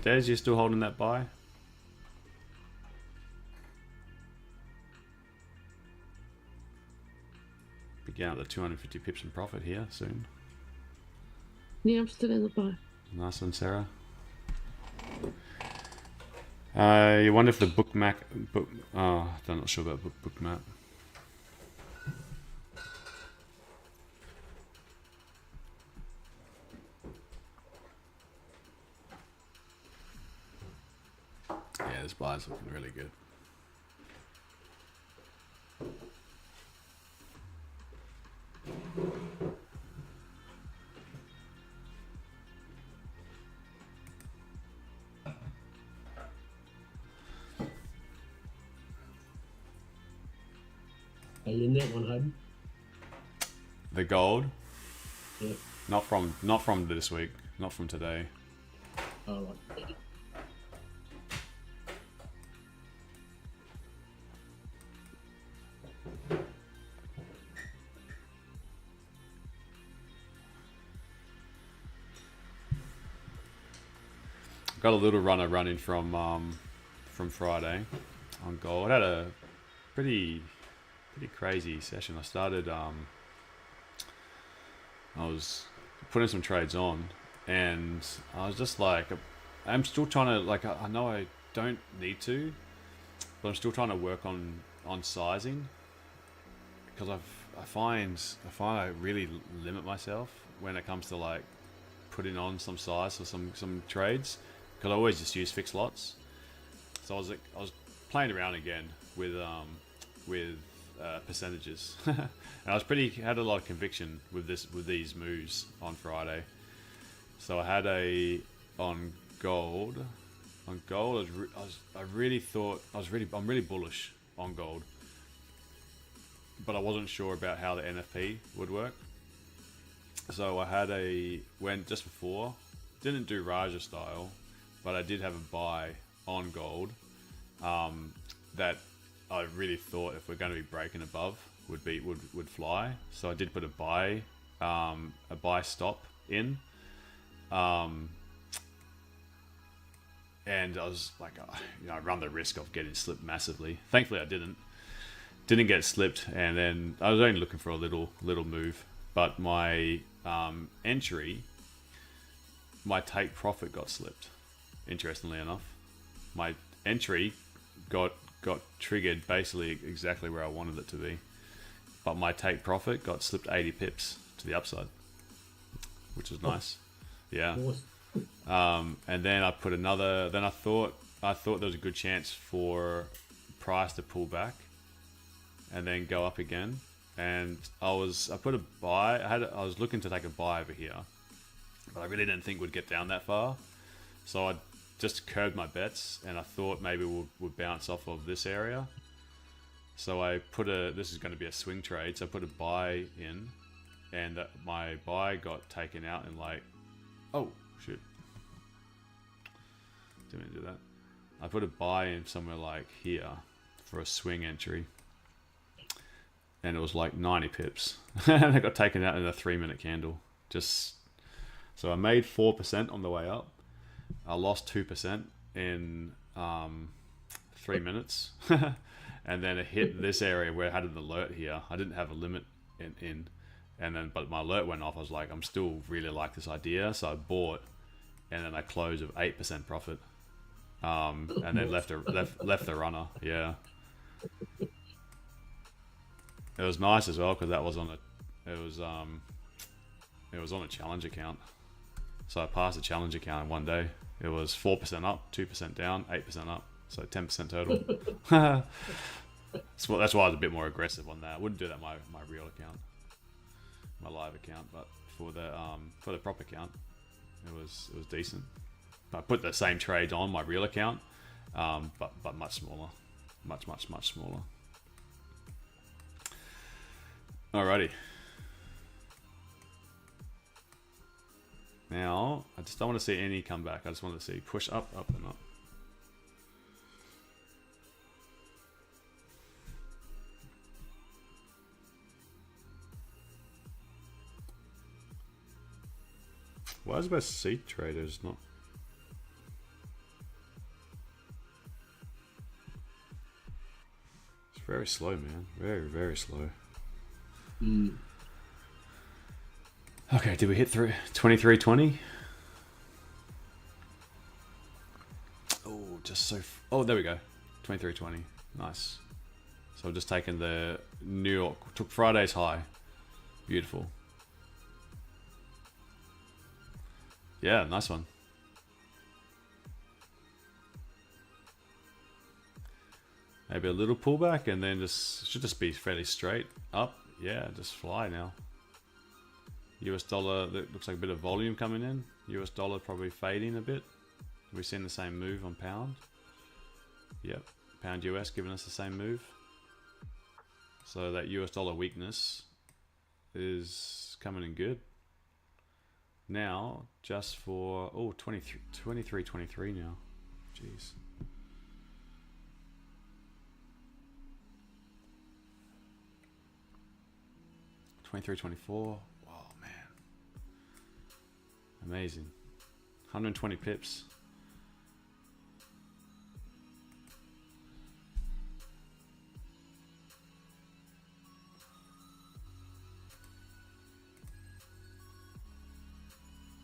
Des, you still holding that buy? Be getting out the 250 pips in profit here soon. Yeah, I'm still in the buy. Nice one, Sarah. You wonder if the I'm not sure about bookmap. Yeah, this buy's looking really good. Are you in that one, Hayden? The gold? Yeah. Not from this week, not from today. Oh, right. Got a little running from Friday on gold. I had a pretty crazy session. I started I was putting some trades on, and I was just like, I'm still trying to, like, I know I don't need to, but I'm still trying to work on sizing, because I find I really limit myself when it comes to like putting on some size for some trades, because I always just use fixed lots. So I was playing around again with percentages, and I was had a lot of conviction with these moves on Friday. So I had on gold. On gold, I'm really bullish on gold, but I wasn't sure about how the NFP would work. So I went just before, didn't do Raja style, but I did have a buy on gold that I really thought, if we're going to be breaking above, would fly. So I did put a buy stop in, and I was like, I run the risk of getting slipped massively. Thankfully, I didn't get slipped, and then I was only looking for a little move. But my entry, my take profit got slipped. Interestingly enough, my entry got triggered basically exactly where I wanted it to be, but my take profit got slipped 80 pips to the upside, which was nice. Yeah. And then I put another. Then I thought there was a good chance for price to pull back and then go up again. And I put a buy. I was looking to take a buy over here, but I really didn't think we'd get down that far. So I just curbed my bets, and I thought maybe we'll bounce off of this area. So I this is going to be a swing trade. So I put a buy in, and my buy got taken out in like, oh shit, didn't mean to do that. I put a buy in somewhere like here for a swing entry, and it was like 90 pips, and it got taken out in a 3-minute candle. So I made 4% on the way up. I lost 2% in 3 minutes, and then it hit this area where I had an alert here. I didn't have a limit in, but my alert went off. I was like, I'm still really like this idea, so I bought, and then I closed with 8% profit, and then left the runner. Yeah, it was nice as well because that was on a challenge account. So I passed the challenge account in one day. It was 4% up, 2% down, 8% up, so 10% total. That's why I was a bit more aggressive on that. I wouldn't do that on my real account, my live account, but for the prop account, it was decent. I put the same trades on my real account, but much smaller, much smaller. Alrighty. Now, I just don't want to see any comeback. I just want to see push up, up, and up. Why is my seat traders not? It's very slow, man. Very, very slow. Okay, did we hit through 2320? Oh, there we go. 2320. Nice. So I've just taken the New York, took Friday's high. Beautiful. Yeah, nice one. Maybe a little pullback and then should just be fairly straight up. Yeah, just fly now. US dollar, that looks like a bit of volume coming in. US dollar probably fading a bit. We've seen the same move on pound. Yep, pound US giving us the same move. So that US dollar weakness is coming in good. Now, just for, 23.23 now. Jeez. $23.24. Wow, man. Amazing. 120 pips.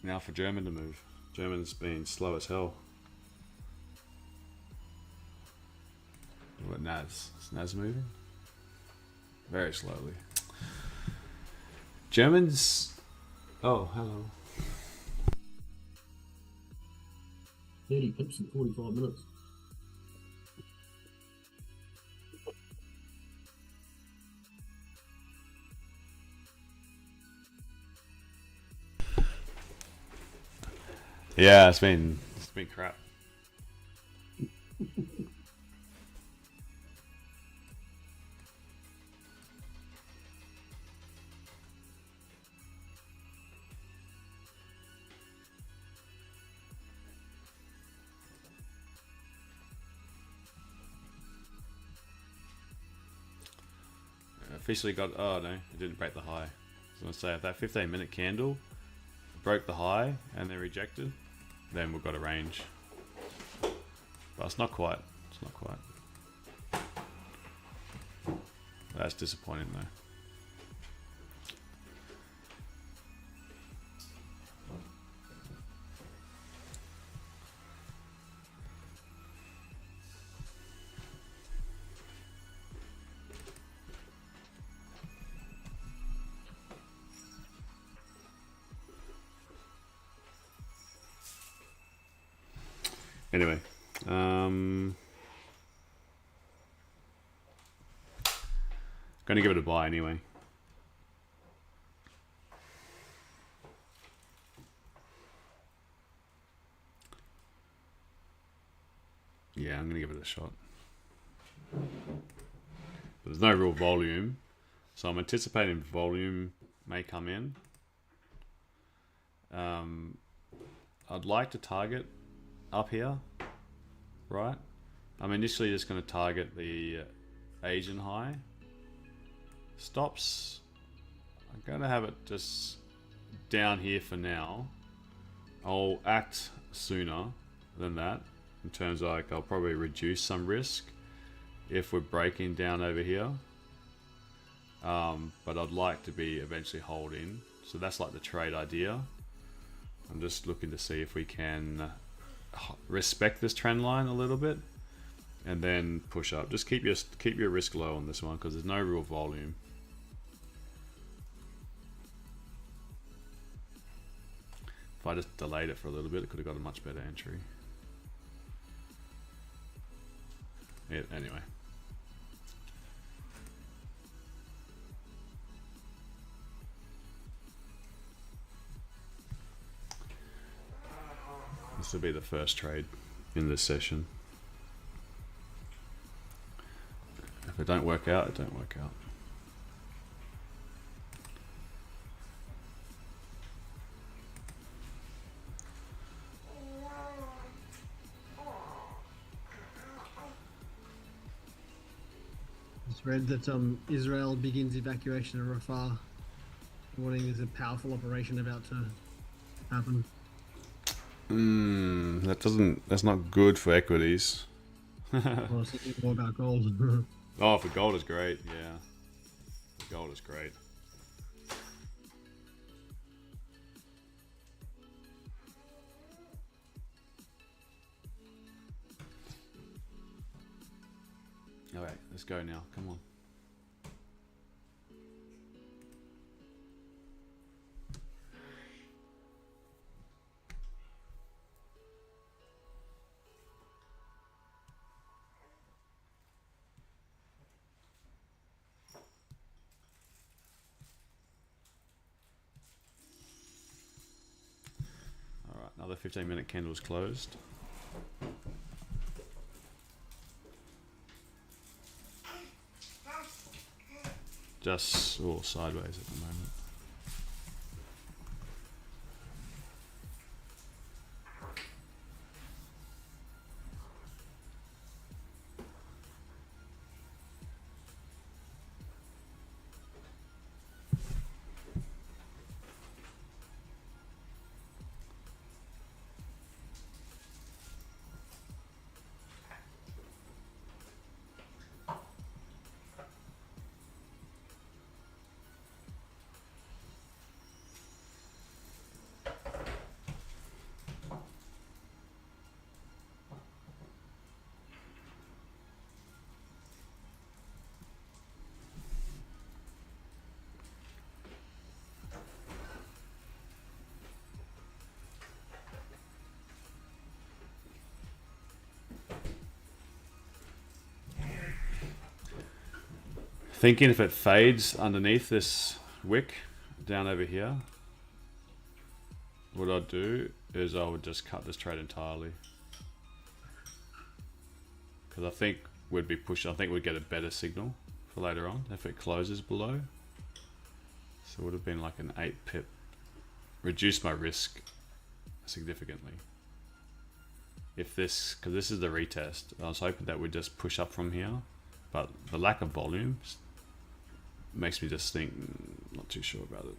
Now for German to move. German's been slow as hell. NAS. Is NAS moving? Very slowly. Germans. Oh, hello. 30 pips in 45 minutes. Yeah, it's been crap. Officially got. Oh no, it didn't break the high. I was gonna say if that 15-minute candle broke the high and they're rejected, then we've got a range. But it's not quite. It's not quite. That's disappointing though. Anyway, gonna give it a buy anyway. Yeah, I'm gonna give it a shot. But there's no real volume, so I'm anticipating volume may come in. I'd like to target up here, right? I'm initially just going to target the Asian high. Stops, I'm going to have it just down here for now. I'll act sooner than that in terms of like I'll probably reduce some risk if we're breaking down over here. But I'd like to be eventually holding. So that's like the trade idea. I'm just looking to see if we can respect this trend line a little bit and then push up. Just keep your risk low on this one because there's no real volume. If I just delayed it for a little bit, it could have got a much better entry. Yeah, anyway. This will be the first trade in this session. If it don't work out, it don't work out. Just read that Israel begins evacuation of Rafah. Warning there's a powerful operation about to happen. That's not good for equities. Well, it's more about gold. Oh, for gold is great, yeah. For gold is great. Alright, let's go now, come on. Another 15-minute candle is closed. Just sideways at the moment. Thinking if it fades underneath this wick down over here, what I'd do is I would just cut this trade entirely. Because I think we'd be pushing, I think we'd get a better signal for later on if it closes below. So it would have been like an 8 pip. Reduce my risk significantly. If this, because this is the retest, I was hoping that we'd just push up from here, but the lack of volume makes me just think, not too sure about it.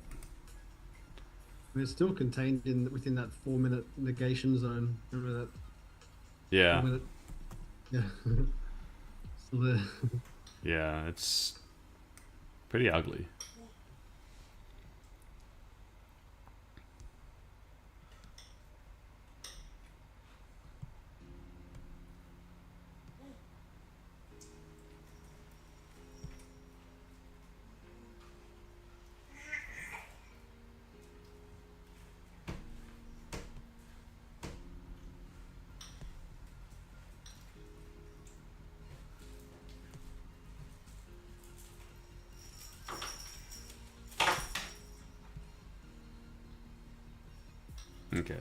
It's still contained within that 4-minute negation zone. Remember that? Yeah. 4 minute, yeah. Still there. Yeah, it's pretty ugly. Okay.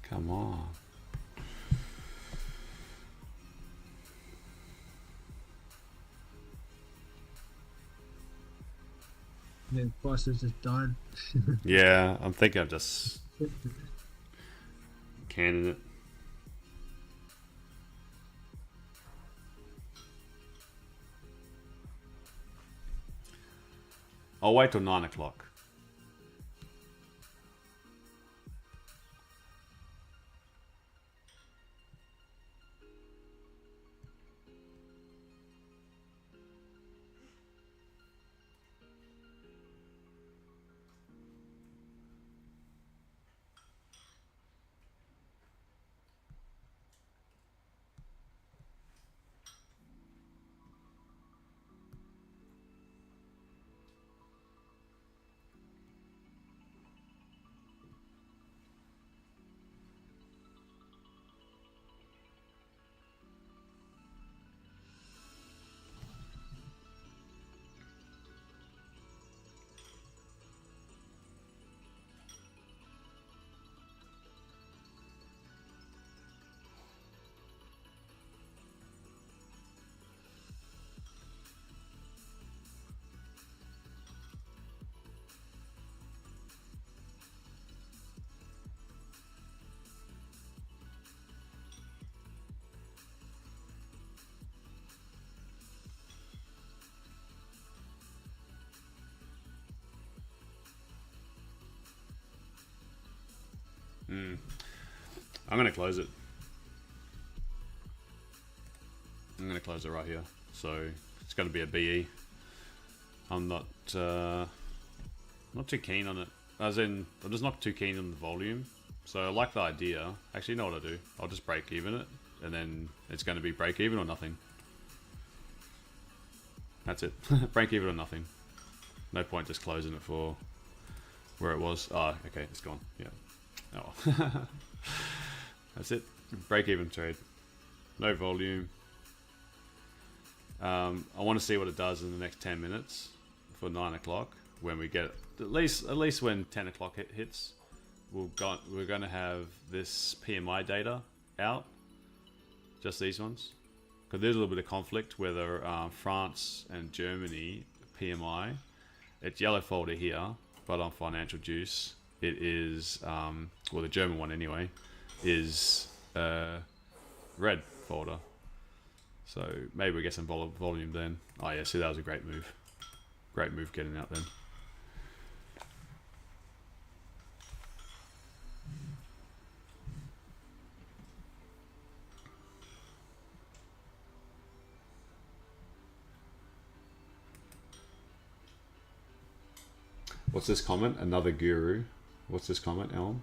Come on. Yeah, prices just died. Yeah, I'm thinking of just canning it. I'll wait till 9 o'clock. I'm gonna close it. I'm gonna close it right here. So it's gonna be a BE. I'm not too keen on it. As in, I'm just not too keen on the volume. So I like the idea. Actually, you know what I'll do? I'll just break even it, and then it's gonna be break even or nothing. That's it. Break even or nothing. No point just closing it for where it was. Oh, okay, it's gone. Yeah. Oh. That's it. Break even trade. No volume. I want to see what it does in the next 10 minutes for 9 o'clock when we get at least when 10 o'clock hits, we're going to have this PMI data out. Just these ones. Because there's a little bit of conflict whether France and Germany PMI, it's yellow folder here, but on Financial Juice it is, well, the German one anyway, is red folder. So maybe we get some volume then. Oh yeah, see, that was a great move. Great move getting out then. What's this comment? Another guru. What's this comment, Elm?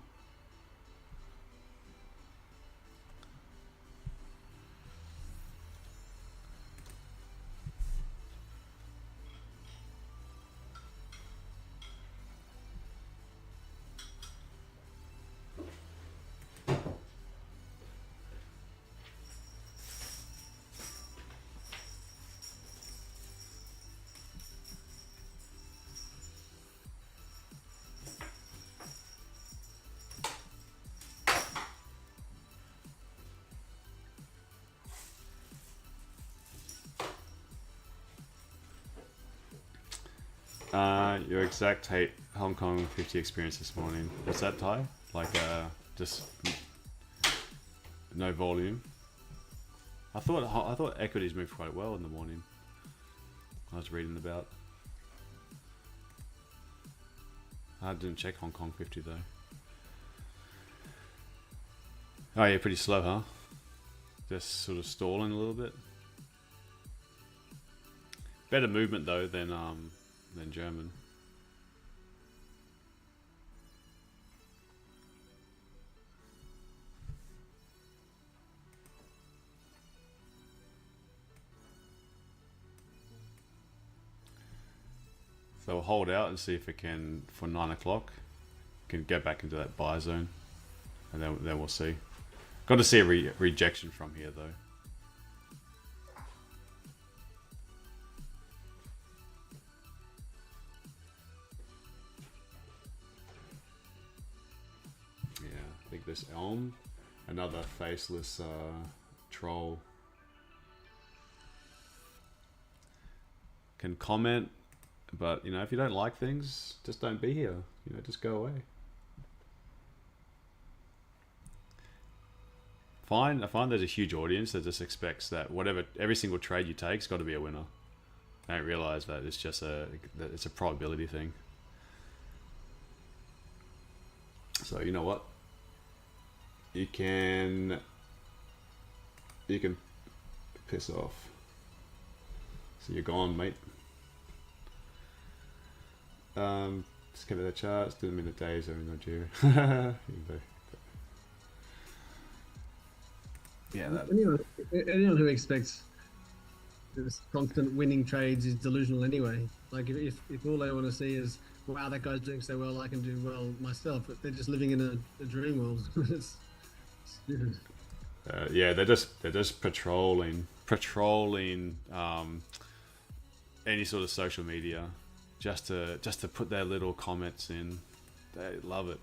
Your exact Hong Kong 50 experience this morning. What's that, Ty? Like, just no volume. I thought equities moved quite well in the morning. I was reading about. I didn't check Hong Kong 50 though. Oh yeah, pretty slow, huh? Just sort of stalling a little bit. Better movement though than German. So we'll hold out and see if it can, for 9 o'clock, can get back into that buy zone, and then we'll see. Got to see a rejection from here though. Yeah, I think this Elm, another faceless troll, can comment. But, you know, if you don't like things, just don't be here. You know, just go away. Fine. I find there's a huge audience that just expects that every single trade you take's got to be a winner. They don't realize that it's just it's a probability thing. So, you know what? You can piss off. So you're gone, mate. Just give it a chance. Do them in a day zone, Nigeria. Yeah, anyone who expects this constant winning trades is delusional anyway. Like if all they want to see is, wow, that guy's doing so well, I can do well myself. But they're just living in a dream world. It's stupid. Yeah, they're just patrolling any sort of social media. Just to put their little comments in. They love it.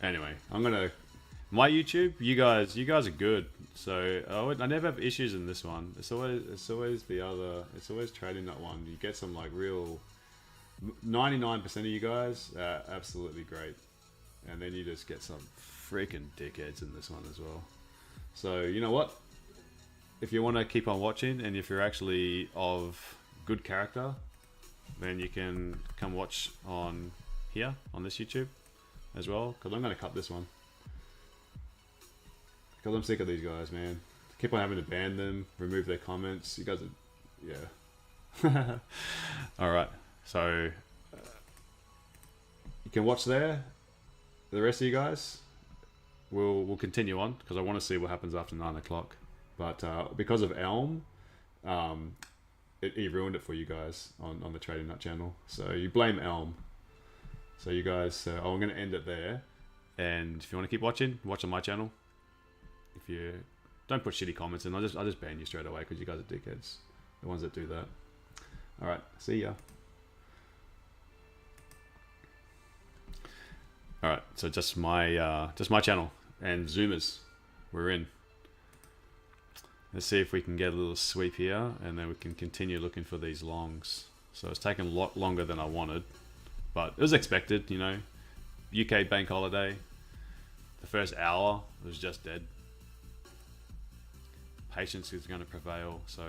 Anyway, my YouTube. You guys are good. So I never have issues in this one. It's always the other. It's always trading that one. You get some like real. 99% of you guys are absolutely great, and then you just get some freaking dickheads in this one as well. So you know what, if you want to keep on watching and if you're actually of good character, then you can come watch on here on this YouTube as well, because I'm going to cut this one because I'm sick of these guys, man. Keep on having to ban them, remove their comments. You guys are, yeah. All right, so you can watch there. The rest of you guys, we'll continue on because I want to see what happens after 9 o'clock. But because of Elm, he ruined it for you guys on the Trading Nut channel. So you blame Elm. So you guys, I'm going to end it there. And if you want to keep watching, watch on my channel. If you don't put shitty comments in, I'll just ban you straight away because you guys are dickheads. The ones that do that. All right, see ya. All right, so just my channel and Zoomers, we're in. Let's see if we can get a little sweep here, and then we can continue looking for these longs. So it's taken a lot longer than I wanted, but it was expected. You know, UK bank holiday. The first hour was just dead. Patience is going to prevail. So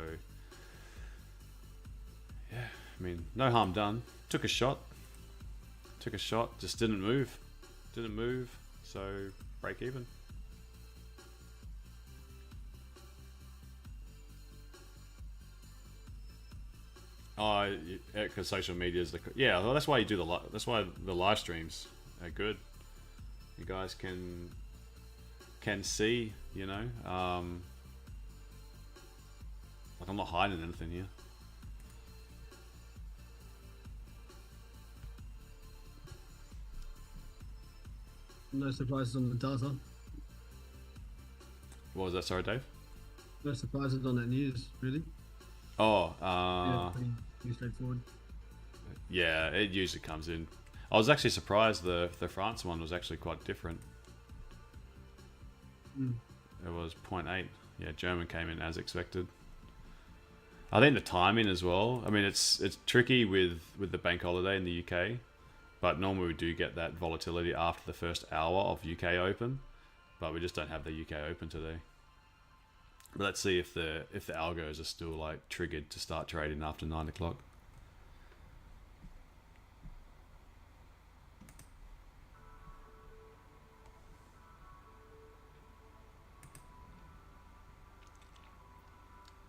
yeah, I mean, no harm done. Took a shot, just didn't move. So break even. Oh, because social media is well, that's why you do that's why the live streams are good. You guys can see, you know. Like I'm not hiding anything here. No surprises on the data. What was that? Sorry, Dave. No surprises on that news, really. Oh, Yeah, pretty straightforward. yeah, it usually comes in. I was actually surprised the France one was actually quite different. It was 0.8. Yeah, German came in as expected. I think the timing as well. I mean, it's tricky with the bank holiday in the UK, but normally we do get that volatility after the first hour of UK Open, but we just don't have the UK Open today. But let's see if the algos are still like triggered to start trading after 9 o'clock.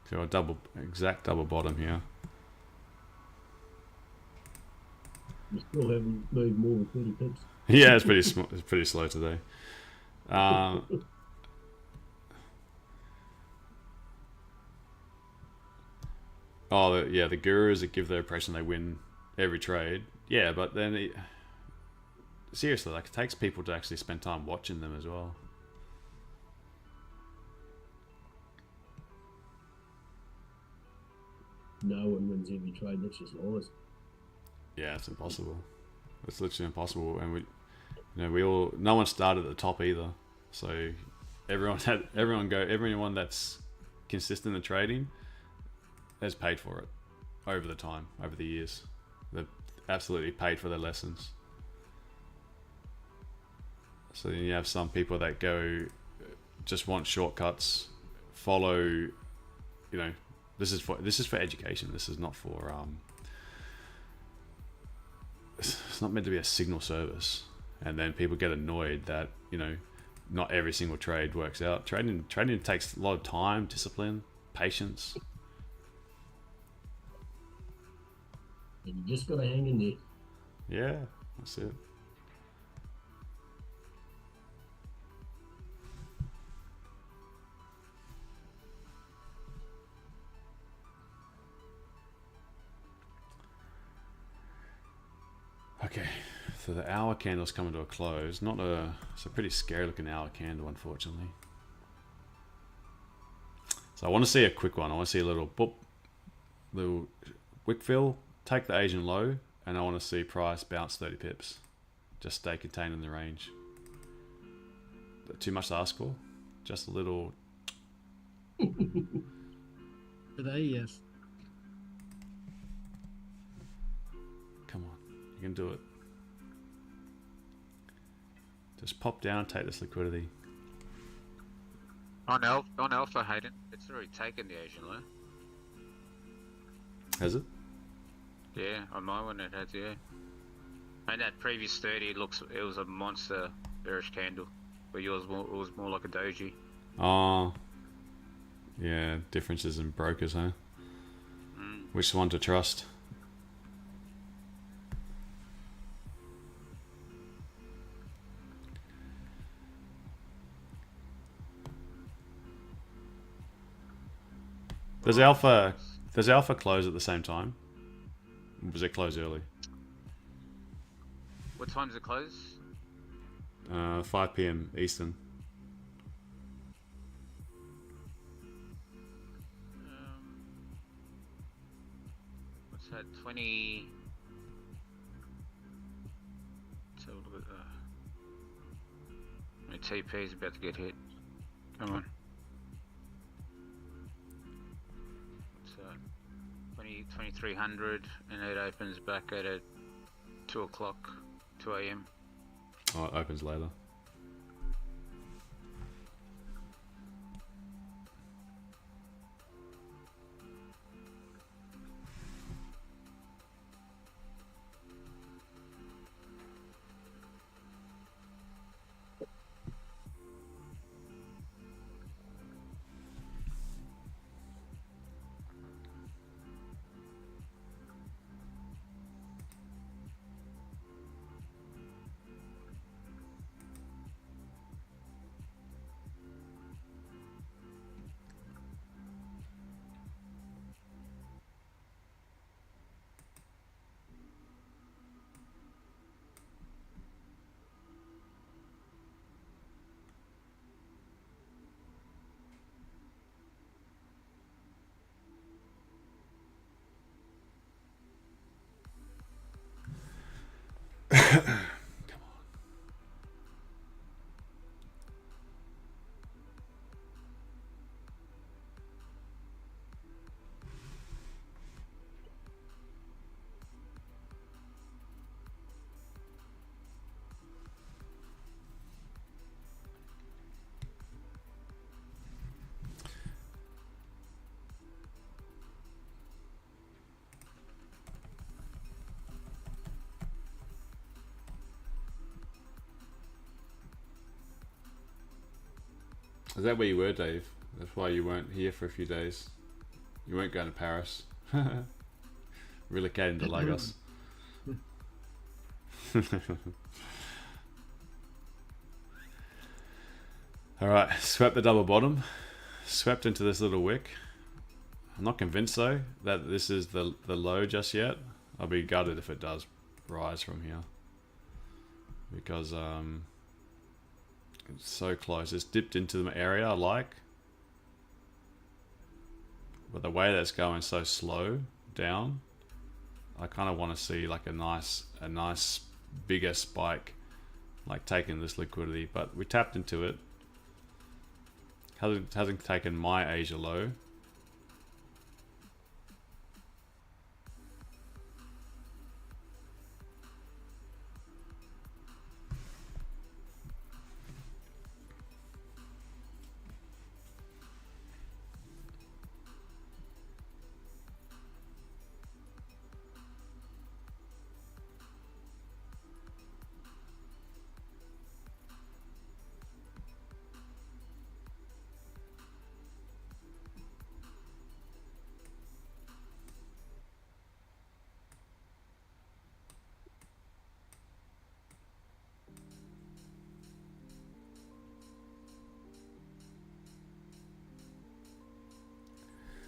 So a exact double bottom here. You still haven't moved more than 30 pips. Yeah, it's pretty slow today. The gurus that give the impression they win every trade. Yeah, but then seriously, like, it takes people to actually spend time watching them as well. No one wins every trade. That's just lies. Yeah, it's impossible. It's literally impossible, and no one started at the top either. So everyone that's consistent in trading has paid for it over the years. They've absolutely paid for their lessons. So then you have some people that just want shortcuts, follow, you know, this is for education. This is not for it's not meant to be a signal service. And then people get annoyed that, you know, not every single trade works out. Trading takes a lot of time, discipline, patience. And you just got to hang in there. Yeah, that's it. Okay, so the hour candle's coming to a close. It's a pretty scary looking hour candle, unfortunately. So I want to see a quick one. I want to see a little wick fill, take the Asian low, and I want to see price bounce 30 pips. Just stay contained in the range. Too much to ask for? Just a little. Today, yes. Come on, you can do it. Just pop down, take this liquidity. On Alpha, Hayden, it's already taken the Asian low. Has it? Yeah, on my one it has, yeah. And that previous 30, it was a monster bearish candle, but yours was more like a doji. Oh, yeah, differences in brokers, huh? Which one to trust? Does Alpha close at the same time? Or does it close early? What time does it close? 5 p.m. Eastern. What's that? 20. Let's have a look at my TP is about to get hit. Come on. 2300, and it opens back at a 2 o'clock, 2 a.m. Oh, it opens later. Is that where you were, Dave? That's why you weren't here for a few days. You weren't going to Paris. Relocating to Lagos. Alright, swept the double bottom. Swept into this little wick. I'm not convinced though that this is the low just yet. I'll be gutted if it does rise from here. Because it's so close. It's dipped into the area I like. But the way that's going so slow down, I kind of want to see like a nice bigger spike, like taking this liquidity. But we tapped into it. Hasn't taken my Asia low.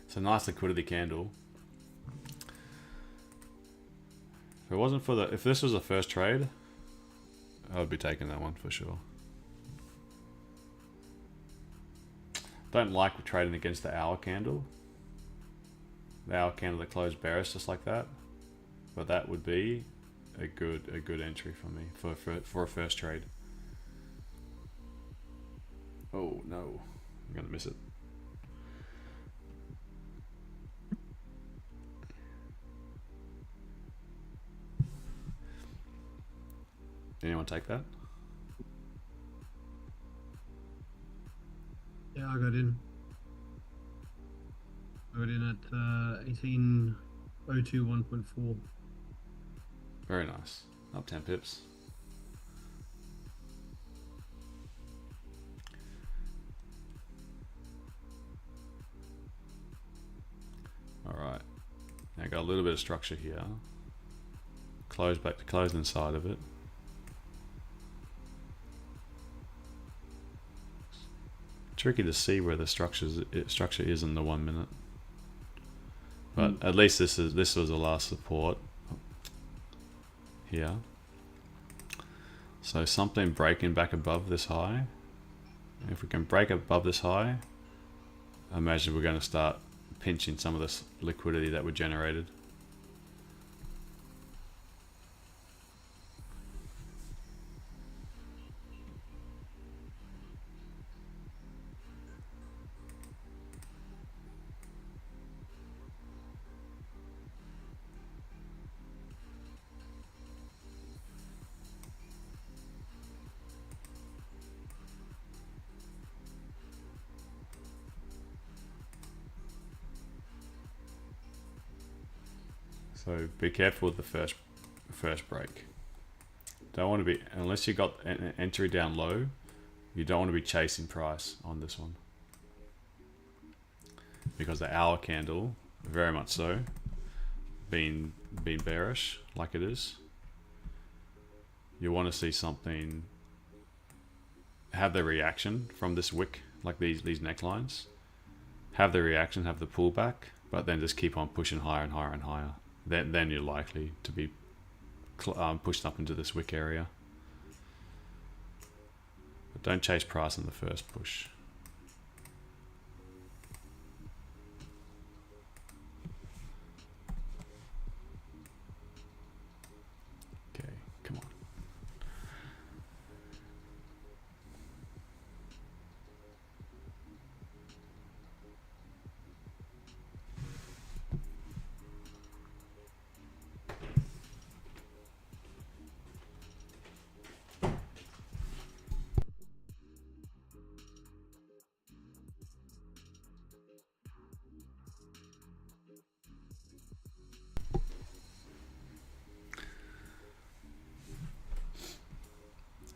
It's a nice liquidity candle. If it wasn't for the, if this was a first trade, I would be taking that one for sure. Don't like trading against the hour candle. The hour candle that closed bearish just like that. But that would be a good entry for me for a first trade. Oh no, I'm gonna miss it. Anyone take that? Yeah, I got in. I got in at 1802 1.4. Very nice. Up 10 pips. Alright. Now got a little bit of structure here. Close back to close inside of it. Tricky to see where the structure is in the 1 minute, but at least this was the last support here. So something breaking back above this high. If we can break above this high, I imagine we're going to start pinching some of this liquidity that we generated. So be careful with the first break. Don't want to be, unless you got an entry down low, you don't want to be chasing price on this one. Because the hour candle, very much so, being bearish like it is. You want to see something have the reaction from this wick, like these necklines. Have the reaction, have the pullback, but then just keep on pushing higher and higher and higher. Then you're likely to be pushed up into this wick area. But don't chase price in the first push. Okay, come on.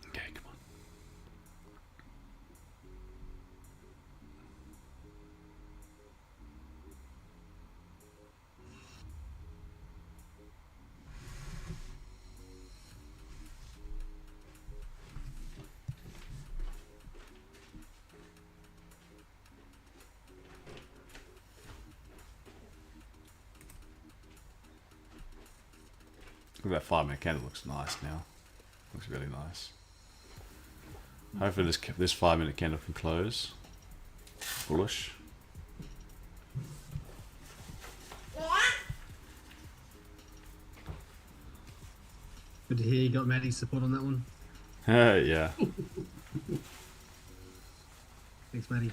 Okay, come on. Look at that 5-minute candle, looks nice now. Looks really nice. Hopefully this 5-minute candle can close bullish. Good to hear you got Maddie's support on that one. Yeah. Thanks, Maddie.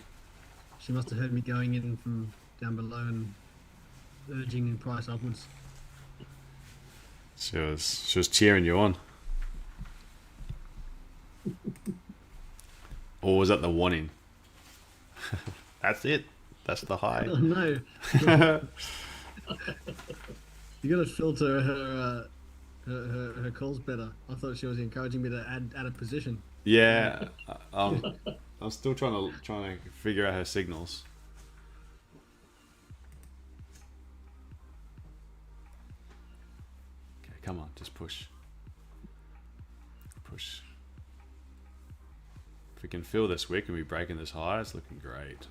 She must have heard me going in from down below and urging in price upwards. She was cheering you on. Or was that the warning? That's it. That's the high. Oh no. You gotta filter her calls better. I thought she was encouraging me to add a position. Yeah. I'm still trying to figure out her signals. Okay, come on, just push. Push. If we can fill this wick and we breaking this high, it's looking great.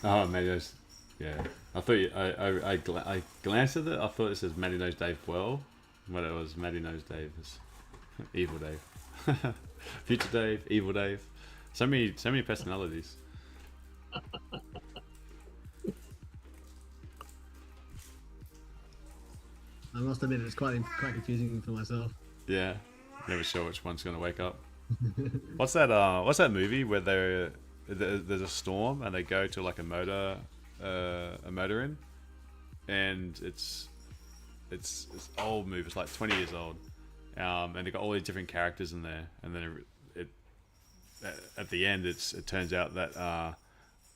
Oh, Matty knows. Yeah, I thought I glanced at it. I thought it says Matty knows Dave well, but it was Matty knows Dave is evil Dave, future Dave, evil Dave. So many personalities. I must admit it's quite confusing for myself. Yeah, never sure which one's gonna wake up. What's that movie where there's a storm and they go to like a motor inn, and it's old movie. It's like 20 years old, and they got all these different characters in there, and then it at the end it turns out that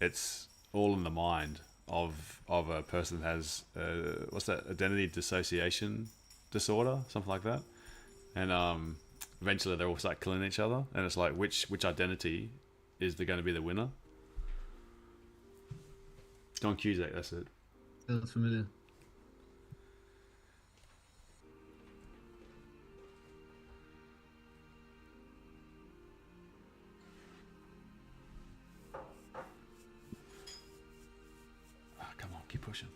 it's all in the mind of a person that has what's that, identity dissociation disorder, something like that, and eventually they all start killing each other, and it's like which identity is going to be the winner? Don Cusack, that's it. Sounds familiar. keep pushing.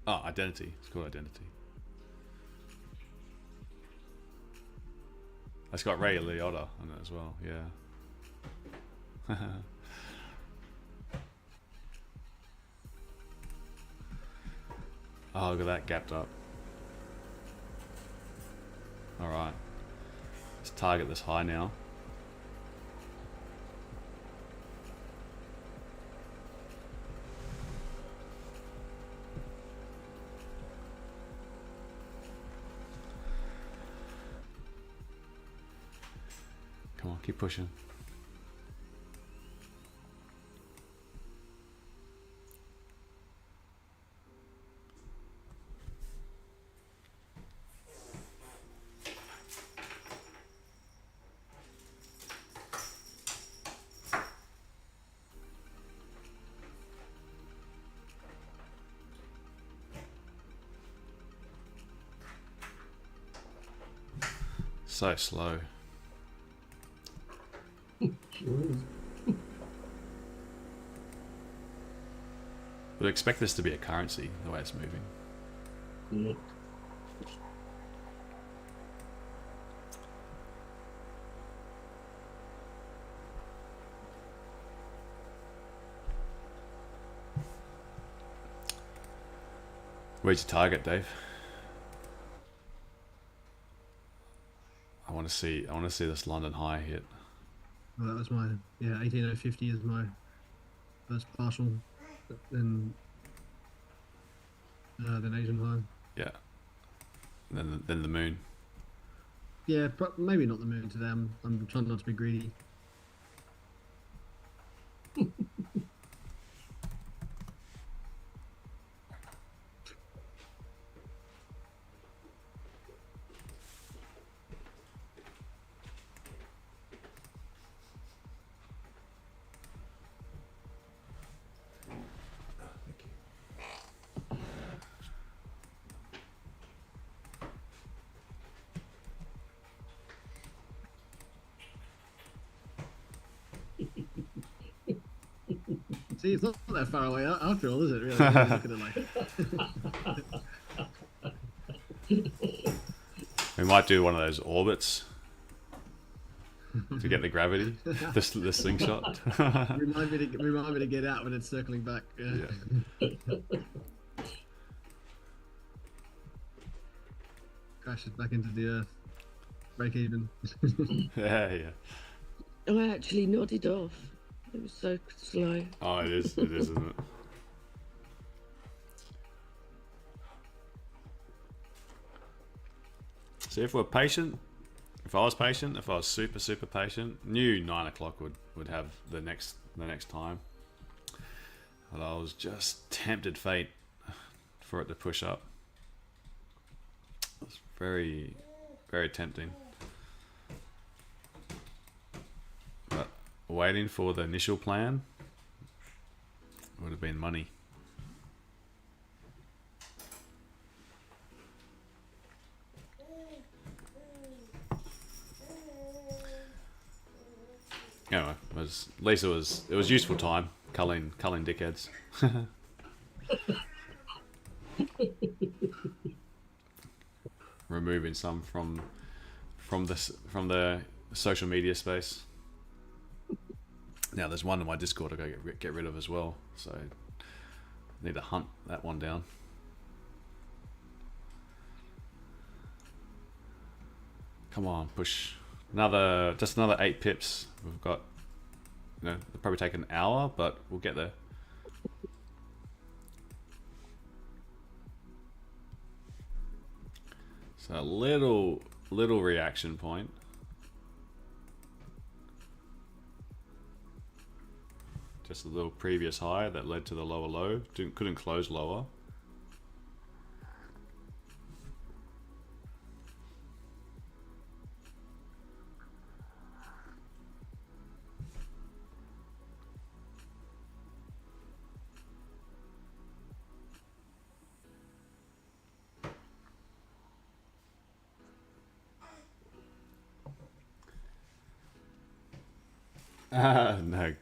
Oh, identity. It's called identity. It's got Ray Liotta on it as well, yeah. Oh, look at that, gapped up. Alright. Let's target this high now. Come on, keep pushing. So slow. Sure is. Would expect this to be a currency, the way it's moving. Yeah. Where's your target, Dave? I want to see this London high hit. Well, that was my 18050 is my first partial, then Asian high. Yeah. Then the moon. Yeah, maybe not the moon today. I'm trying not to be greedy. See, it's not that far away after all, is it? Really? Look at it like. We might do one of those orbits to get the gravity. the slingshot. remind me to get out when it's circling back. Yeah. Crashes back into the earth. Break even. Yeah. I actually nodded off. It was so slow. Oh, it is, isn't it? See, if we're patient, if I was patient, if I was super patient, knew 9 o'clock would have the next time. But I was just tempted fate for it to push up. It was very, very tempting. But waiting for the initial plan would have been money. Anyway, at least it was useful time culling dickheads. Removing some from the social media space. Now there's one in my Discord I gotta get rid of as well, so I need to hunt that one down. Come on, push just another 8 pips. We've got, it'll probably take an hour, but we'll get there. So a little reaction point. Just a little previous high that led to the lower low. Couldn't close lower. No.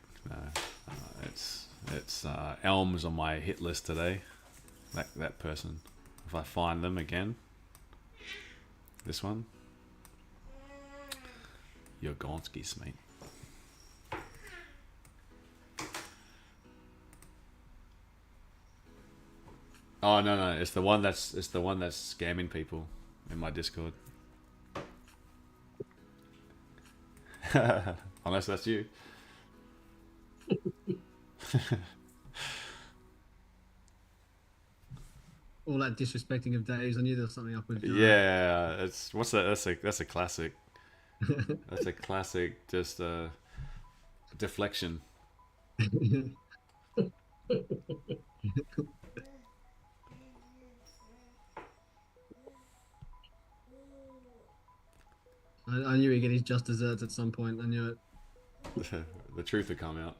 It's Elms on my hit list today. That person. If I find them again. This one. You're Gonskis, mate. Oh no, it's the one that's scamming people in my Discord. Unless that's you. All that disrespecting of days. I knew there was something up with. Yeah, it's what's that? That's a classic. That's a classic. Just deflection. I knew he'd get his just desserts at some point. I knew it. The truth would come out.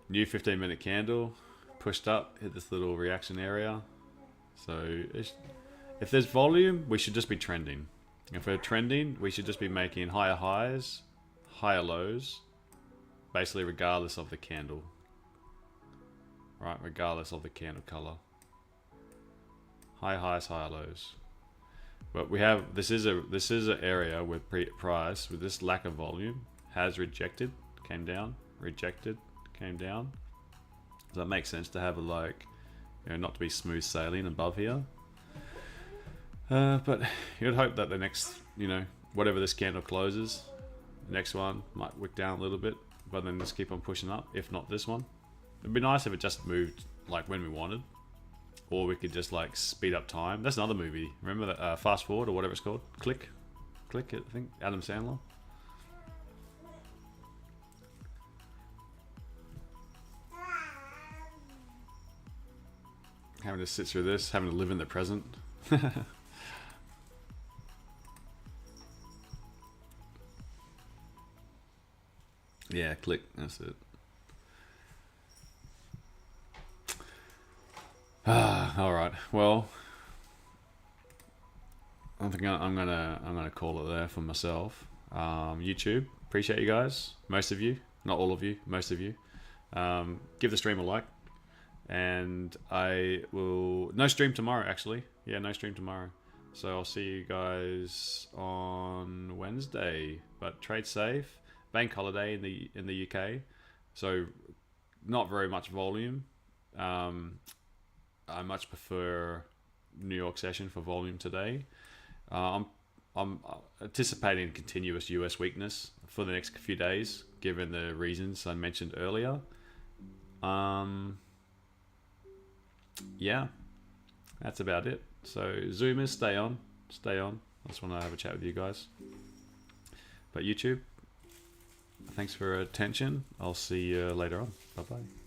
New 15-minute candle, pushed up, hit this little reaction area. So if there's volume, we should just be trending. If we're trending, we should just be making higher highs, higher lows, basically regardless of the candle. Right, regardless of the candle color. High highs, higher lows. But we have this is an area where price with this lack of volume has rejected, came down, rejected, came down. Does that make sense to have a not to be smooth sailing above here? But you'd hope that the next, whatever this candle closes, the next one might wick down a little bit, but then just keep on pushing up. If not this one, it'd be nice if it just moved like when we wanted. Or we could just speed up time. That's another movie. Remember that Fast Forward or whatever it's called? Click, I think. Adam Sandler. Having to sit through this, having to live in the present. Yeah, click. That's it. All right. Well, I think I'm gonna call it there for myself. YouTube, appreciate you guys. Most of you, not all of you, most of you. Give the stream a like, and I will. No stream tomorrow, actually. Yeah, no stream tomorrow. So I'll see you guys on Wednesday. But trade safe. Bank holiday in the UK, so not very much volume. I much prefer New York session for volume today. I'm anticipating continuous US weakness for the next few days, given the reasons I mentioned earlier. Yeah, that's about it. So Zoomers, stay on. I just want to have a chat with you guys. But YouTube, thanks for attention. I'll see you later on. Bye bye.